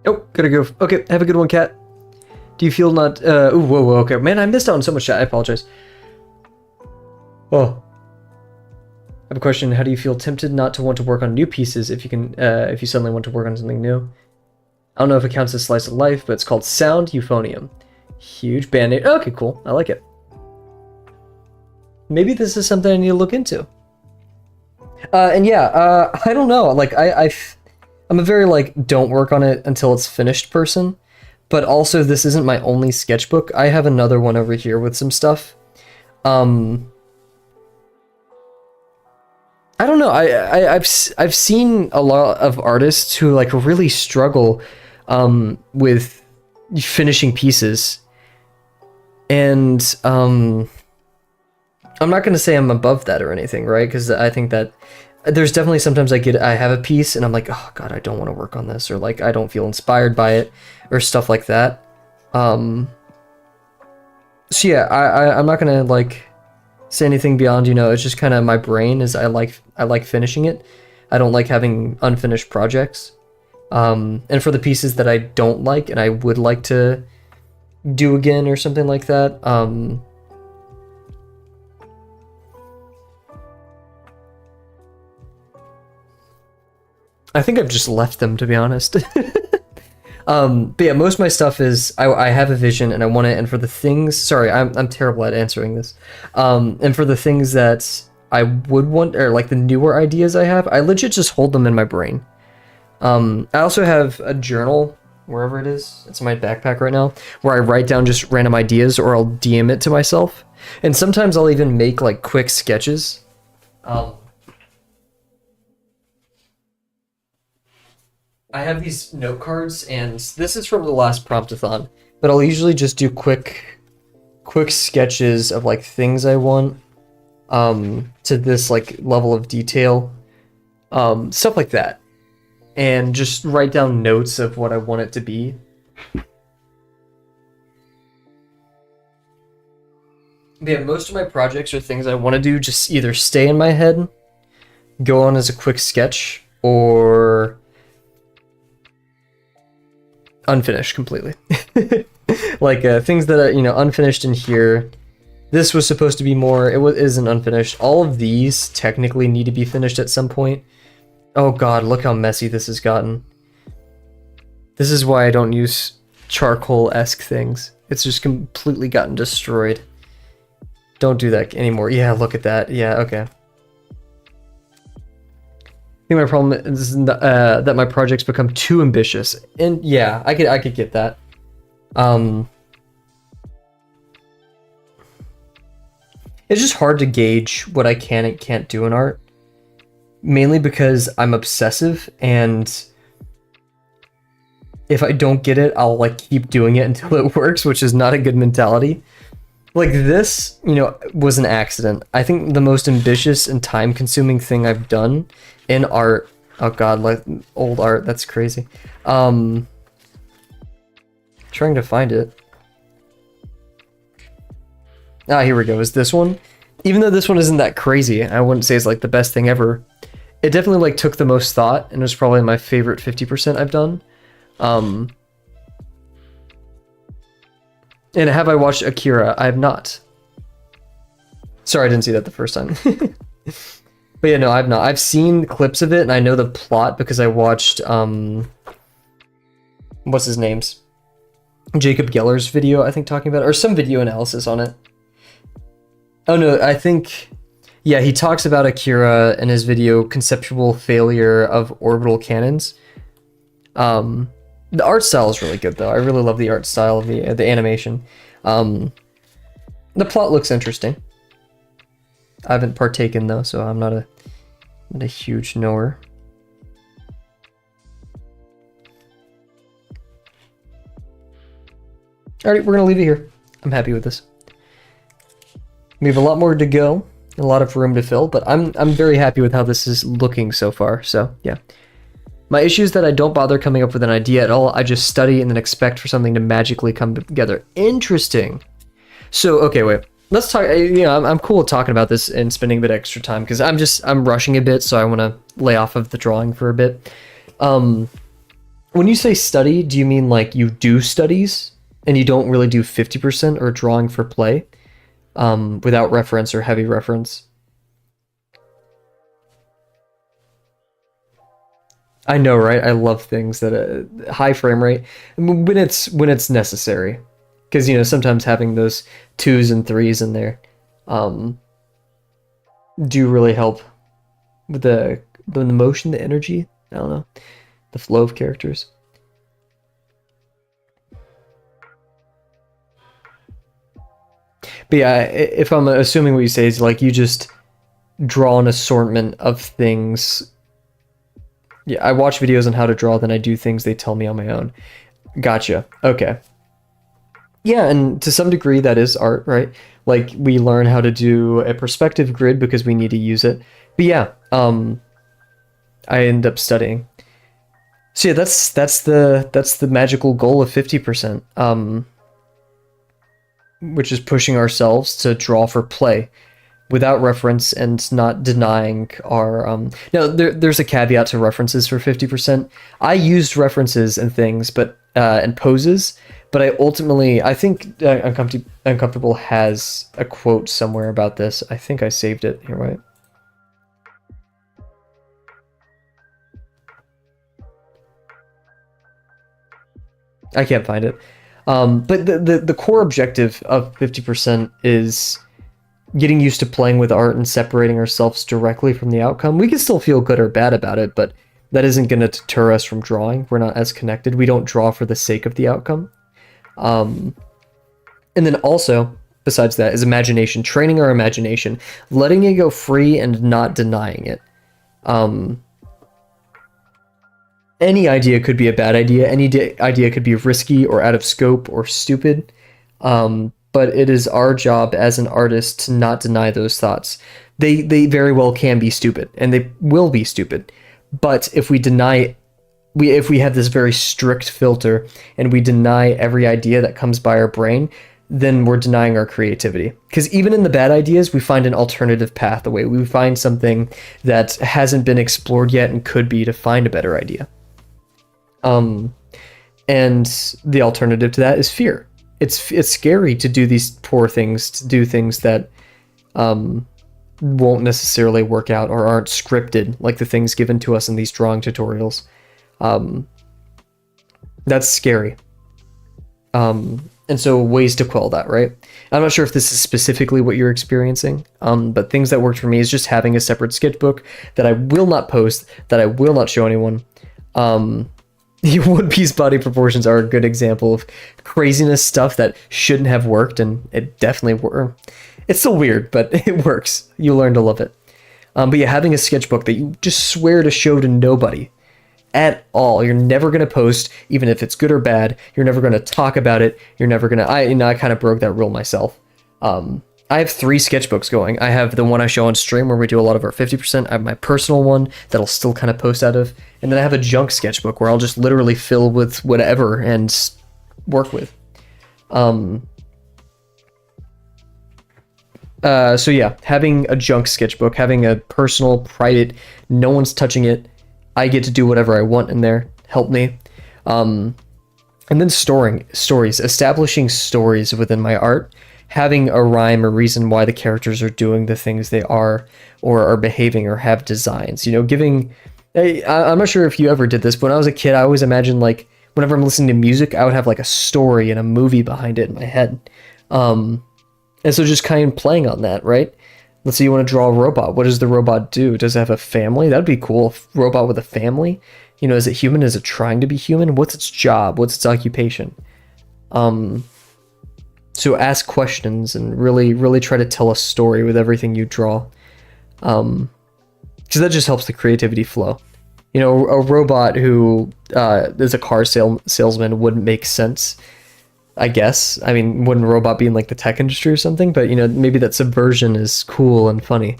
Oh, gotta go. Okay, have a good one, Cat. Do you feel not... ooh, whoa, okay. Man, I missed out on so much chat. I apologize. Oh. I have a question. How do you feel tempted not to want to work on new pieces if you can, if you suddenly want to work on something new? I don't know if it counts as slice of life, but it's called Sound Euphonium. Huge band-aid. Okay, cool. I like it. Maybe this is something I need to look into. And yeah, I don't know. Like, I'm a very, like, don't work on it until it's finished person. But also, this isn't my only sketchbook. I have another one over here with some stuff. I don't know. I've seen a lot of artists who, like, really struggle with finishing pieces. And I'm not going to say I'm above that or anything, right? Because I think that there's definitely sometimes I have a piece and I'm like, oh god, I don't want to work on this, or like I don't feel inspired by it, or stuff like that. So yeah, I'm not gonna like say anything beyond, you know, it's just kind of my brain is I like finishing it. I don't like having unfinished projects. And for the pieces that I don't like and I would like to do again or something like that, I think I've just left them, to be honest. But yeah, most of my stuff is I have a vision and I want it, and for the things, sorry, I'm terrible at answering this. And for the things that I would want, or like the newer ideas I have, I legit just hold them in my brain. I also have a journal, wherever it is. It's in my backpack right now, where I write down just random ideas, or I'll DM it to myself. And sometimes I'll even make like quick sketches. I have these note cards, and this is from the last promptathon, but I'll usually just do quick sketches of like things I want, to this like level of detail, stuff like that, and just write down notes of what I want it to be. But yeah, most of my projects are things I want to do just either stay in my head, go on as a quick sketch, or unfinished completely. Like things that are, you know, unfinished in here. This was supposed to be more, isn't unfinished. All of these technically need to be finished at some point. Oh god, look how messy this has gotten. This is why I don't use charcoal-esque things. It's just completely gotten destroyed. Don't do that anymore. Yeah, look at that. Yeah, okay. I think my problem is that my projects become too ambitious. And yeah, I could get that. It's just hard to gauge what I can and can't do in art. Mainly because I'm obsessive, and if I don't get it, I'll like keep doing it until it works, which is not a good mentality. Like this, you know, was an accident. I think the most ambitious and time-consuming thing I've done in art, oh god, like old art, that's crazy. Trying to find it. Ah, here we go, is this one? Even though this one isn't that crazy, I wouldn't say it's like the best thing ever. It definitely like took the most thought, and it was probably my favorite 50% I've done. And have I watched Akira? I have not. Sorry, I didn't see that the first time. But yeah, no, I've not. I've seen clips of it, and I know the plot because I watched, what's his name's? Jacob Geller's video, I think, talking about it, or some video analysis on it. Oh no, I think, yeah, he talks about Akira in his video, Conceptual Failure of Orbital Cannons. The art style is really good, though. I really love the art style of the animation. The plot looks interesting. I haven't partaken, though, so I'm not a huge knower. Alright, we're gonna leave it here. I'm happy with this. We have a lot more to go, a lot of room to fill, but I'm very happy with how this is looking so far, so yeah. My issue is that I don't bother coming up with an idea at all. I just study and then expect for something to magically come together. Interesting. So, okay, wait. Let's talk, you know, I'm cool with talking about this and spending a bit extra time because I'm rushing a bit, so I want to lay off of the drawing for a bit. When you say study, do you mean like you do studies and you don't really do 50% or drawing for play without reference or heavy reference? I know, right? I love things that high frame rate when it's necessary, because you know sometimes having those 2s and 3s in there do really help with the motion, the energy. I don't know, the flow of characters. But yeah, if I'm assuming what you say is like you just draw an assortment of things. Yeah, I watch videos on how to draw, then I do things they tell me on my own. Gotcha. Okay. Yeah, and to some degree that is art, right? Like we learn how to do a perspective grid because we need to use it. But yeah, I end up studying. So yeah, that's the magical goal of 50%. Which is pushing ourselves to draw for play without reference and not denying our now there's a caveat to references for 50%. I used references and things, but and poses, but I think Uncomfortable has a quote somewhere about this. I think I saved it here, right? I can't find it. But the core objective of 50% is getting used to playing with art and separating ourselves directly from the outcome. We can still feel good or bad about it, but that isn't going to deter us from drawing. We're not as connected. We don't draw for the sake of the outcome. And then also, besides that, is imagination. Training our imagination. Letting it go free and not denying it. Any idea could be a bad idea. Any idea could be risky or out of scope or stupid. But it is our job as an artist to not deny those thoughts. They very well can be stupid, and they will be stupid. But if we deny, if we have this very strict filter and we deny every idea that comes by our brain, then we're denying our creativity. Because even in the bad ideas, we find an alternative pathway. We find something that hasn't been explored yet and could be to find a better idea. And the alternative to that is fear. It's scary to do these poor things, to do things that won't necessarily work out or aren't scripted like the things given to us in these drawing tutorials. That's scary. And so ways to quell that, right? I'm not sure if this is specifically what you're experiencing, but things that worked for me is just having a separate sketchbook that I will not post, that I will not show anyone. One Piece body proportions are a good example of craziness stuff that shouldn't have worked, and it definitely worked. It's still weird, but it works. You learn to love it. But yeah, having a sketchbook that you just swear to show to nobody at all. You're never going to post, even if it's good or bad. You're never going to talk about it. You're never going to... I kind of broke that rule myself. I have 3 sketchbooks going. I have the one I show on stream where we do a lot of our 50%. I have my personal one that I'll still kind of post out of. And then I have a junk sketchbook where I'll just literally fill with whatever and work with. So yeah, having a junk sketchbook, having a personal, private, no one's touching it, I get to do whatever I want in there, help me. And then stories, establishing stories within my art, having a rhyme or reason why the characters are doing the things they are, or are behaving, or have designs, giving... I'm not sure if you ever did this, but when I was a kid, I always imagined, like, whenever I'm listening to music, I would have, like, a story and a movie behind it in my head. And so just kind of playing on that, right? Let's say you want to draw a robot. What does the robot do? Does it have a family? That'd be cool. A robot with a family? Is it human? Is it trying to be human? What's its job? What's its occupation? So ask questions and really, really try to tell a story with everything you draw. Because that just helps the creativity flow. A robot who is a car salesman wouldn't make sense, I guess. I mean, wouldn't a robot be in like the tech industry or something? But maybe that subversion is cool and funny.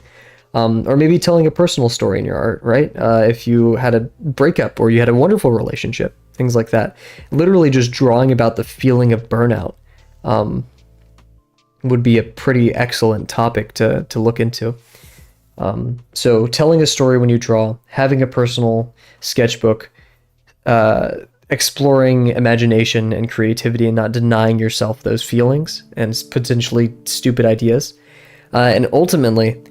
Or maybe telling a personal story in your art, right? If you had a breakup or you had a wonderful relationship, things like that. Literally just drawing about the feeling of burnout would be a pretty excellent topic to look into. So telling a story when you draw, having a personal sketchbook, exploring imagination and creativity and not denying yourself those feelings and potentially stupid ideas. And ultimately,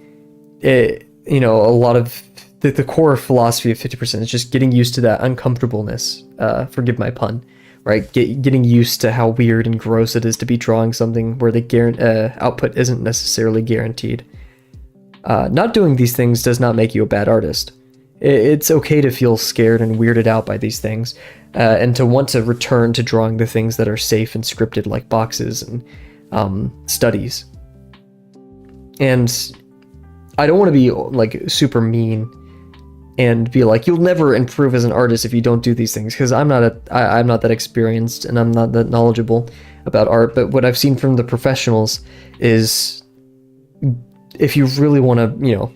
a lot of the core philosophy of 50% is just getting used to that uncomfortableness. Forgive my pun, right? Getting used to how weird and gross it is to be drawing something where the output isn't necessarily guaranteed. Not doing these things does not make you a bad artist. It's okay to feel scared and weirded out by these things, and to want to return to drawing the things that are safe and scripted, like boxes and studies. And I don't want to be like super mean and be like, you'll never improve as an artist if you don't do these things, because I'm not that experienced and I'm not that knowledgeable about art. But what I've seen from the professionals is, if you really want to,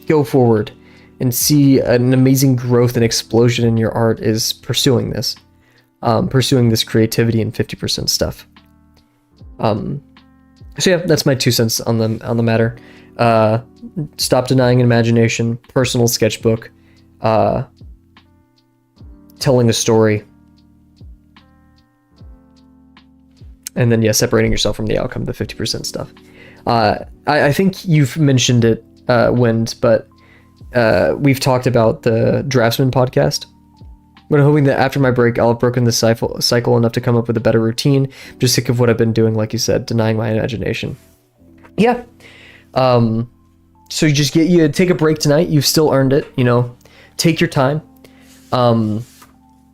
go forward and see an amazing growth and explosion in your art, is pursuing this creativity and 50% stuff. So yeah, that's my 2 cents on the matter. Stop denying imagination, personal sketchbook, telling a story, and then separating yourself from the outcome, the 50% stuff. I think you've mentioned it, Wind, but we've talked about the Draftsman podcast. But I'm hoping that after my break, I'll have broken the cycle enough to come up with a better routine. I'm just sick of what I've been doing, like you said, denying my imagination. Yeah. So you just take a break tonight. You've still earned it. Take your time.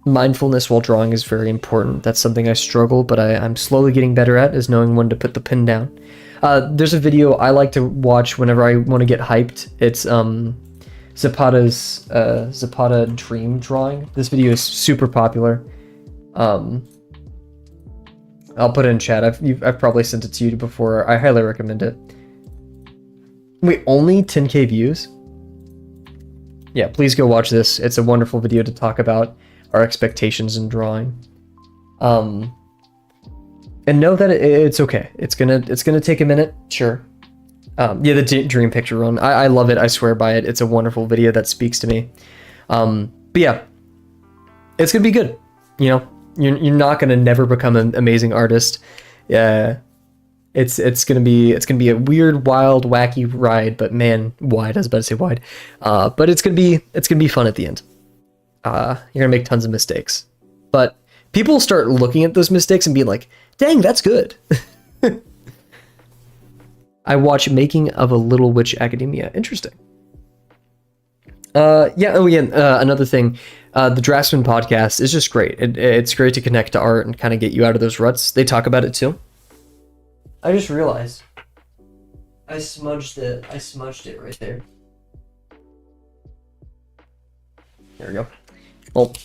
Mindfulness while drawing is very important. That's something I struggle, but I'm slowly getting better at, is knowing when to put the pen down. There's a video I like to watch whenever I want to get hyped. It's Zapata Dream Drawing. This video is super popular. I'll put it in chat. I've probably sent it to you before. I highly recommend it. Wait, only 10k views? Yeah, please go watch this. It's a wonderful video to talk about our expectations in drawing. And know that it's okay. It's gonna take a minute, sure. The dream picture run. I love it. I swear by it. It's a wonderful video that speaks to me. But yeah, it's gonna be good. You're not gonna never become an amazing artist. Yeah, it's gonna be a weird, wild, wacky ride, but man, wide. I was about to say wide, but it's gonna be fun at the end. You're gonna make tons of mistakes, but people start looking at those mistakes and being like, "Dang, that's good." I watch Making of a Little Witch Academia. Interesting. Yeah. Oh, yeah. Another thing, the Draftsman podcast is just great. It's great to connect to art and kind of get you out of those ruts. They talk about it too. I just realized I smudged it. I smudged it right there. There we go. Well,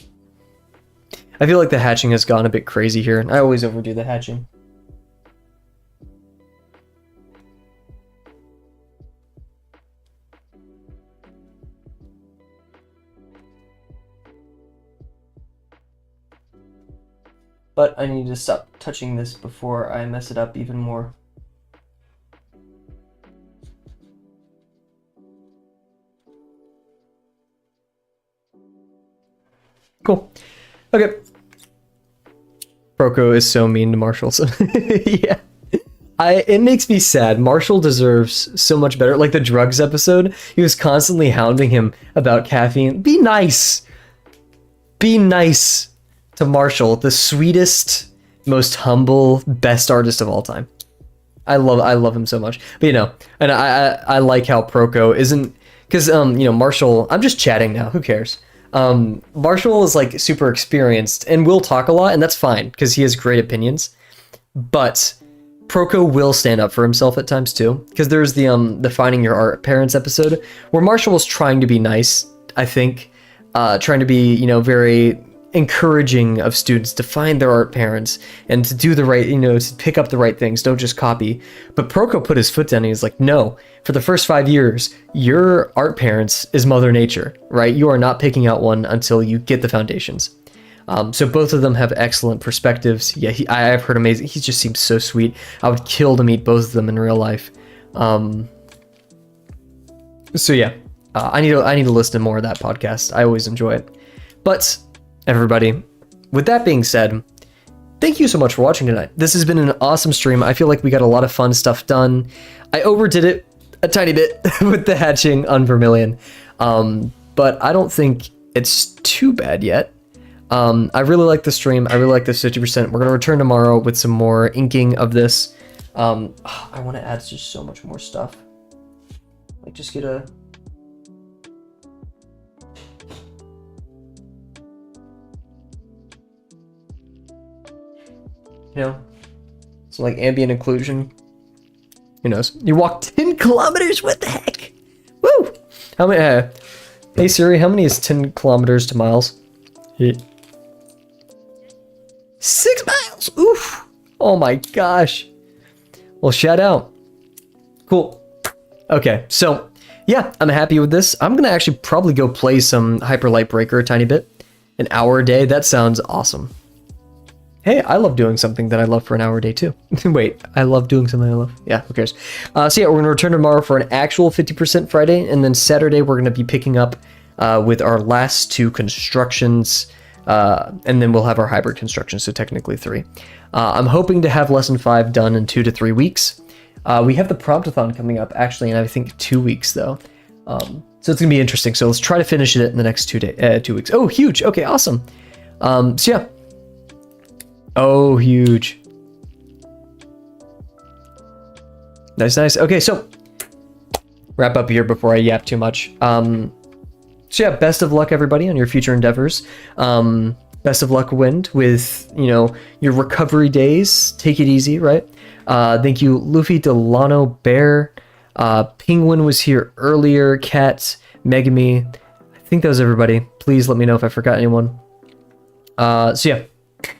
I feel like the hatching has gone a bit crazy here. I always overdo the hatching. But I need to stop touching this before I mess it up even more. Cool. Okay. Proco is so mean to Marshall. So yeah. It makes me sad. Marshall deserves so much better. Like the drugs episode, he was constantly hounding him about caffeine. Be nice. Be nice to Marshall, the sweetest, most humble, best artist of all time. I love him so much. But you know, and I like how Proco isn't, because you know, Marshall, I'm just chatting now, who cares? Marshall is like super experienced and will talk a lot, and that's fine because he has great opinions. But Proco will stand up for himself at times too, because there's the Finding Your Art Parents episode where Marshall was trying to be nice, I think, trying to be, you know, very encouraging of students to find their art parents and to do the right, you know, to pick up the right things, don't just copy. But Proco put his foot down and he's like, no, for the first 5 years, your art parents is Mother Nature, right? You are not picking out one until you get the foundations. So both of them have excellent perspectives. Yeah, I've heard amazing. He just seems so sweet. I would kill to meet both of them in real life. So yeah, I need to listen to more of that podcast. I always enjoy it. But everybody, with that being said, thank you so much for watching tonight. This has been an awesome stream. I feel like we got a lot of fun stuff done. I overdid it a tiny bit with the hatching on Vermilion, but I don't think it's too bad yet. I really like the stream. I really like this 50%. We're going to return tomorrow with some more inking of this. I want to add just so much more stuff. Like, just get a... You know, some like ambient occlusion. Who knows? You walk 10 kilometers? What the heck? Woo! How many? Hey Siri, how many is 10 kilometers to miles? 6 miles! Oof! Oh my gosh. Well, shout out. Cool. Okay, so yeah, I'm happy with this. I'm gonna actually probably go play some Hyper Light Breaker a tiny bit. An hour a day. That sounds awesome. Hey, I love doing something that I love for an hour a day too. Wait, I love doing something I love? Yeah, who cares? So yeah, we're going to return tomorrow for an actual 50% Friday, and then Saturday we're going to be picking up with our last 2 constructions, and then we'll have our hybrid constructions, so technically 3. I'm hoping to have lesson 5 done in 2 to 3 weeks. We have the promptathon coming up actually in I think 2 weeks though. So it's going to be interesting. So let's try to finish it in the next 2 weeks. Oh, huge. Okay, awesome. So yeah. Oh, huge. Nice, nice. Okay, so wrap up here before I yap too much. So yeah, best of luck everybody on your future endeavors. Best of luck, Wind, with, you know, your recovery days. Take it easy, right? Thank you, Luffy, Delano, Bear. Penguin was here earlier. Cat, Megami. I think that was everybody. Please let me know if I forgot anyone. So yeah.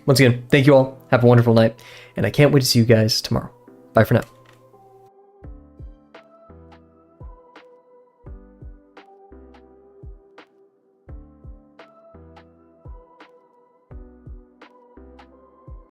Once again, thank you all. Have a wonderful night. And I can't wait to see you guys tomorrow. Bye for now.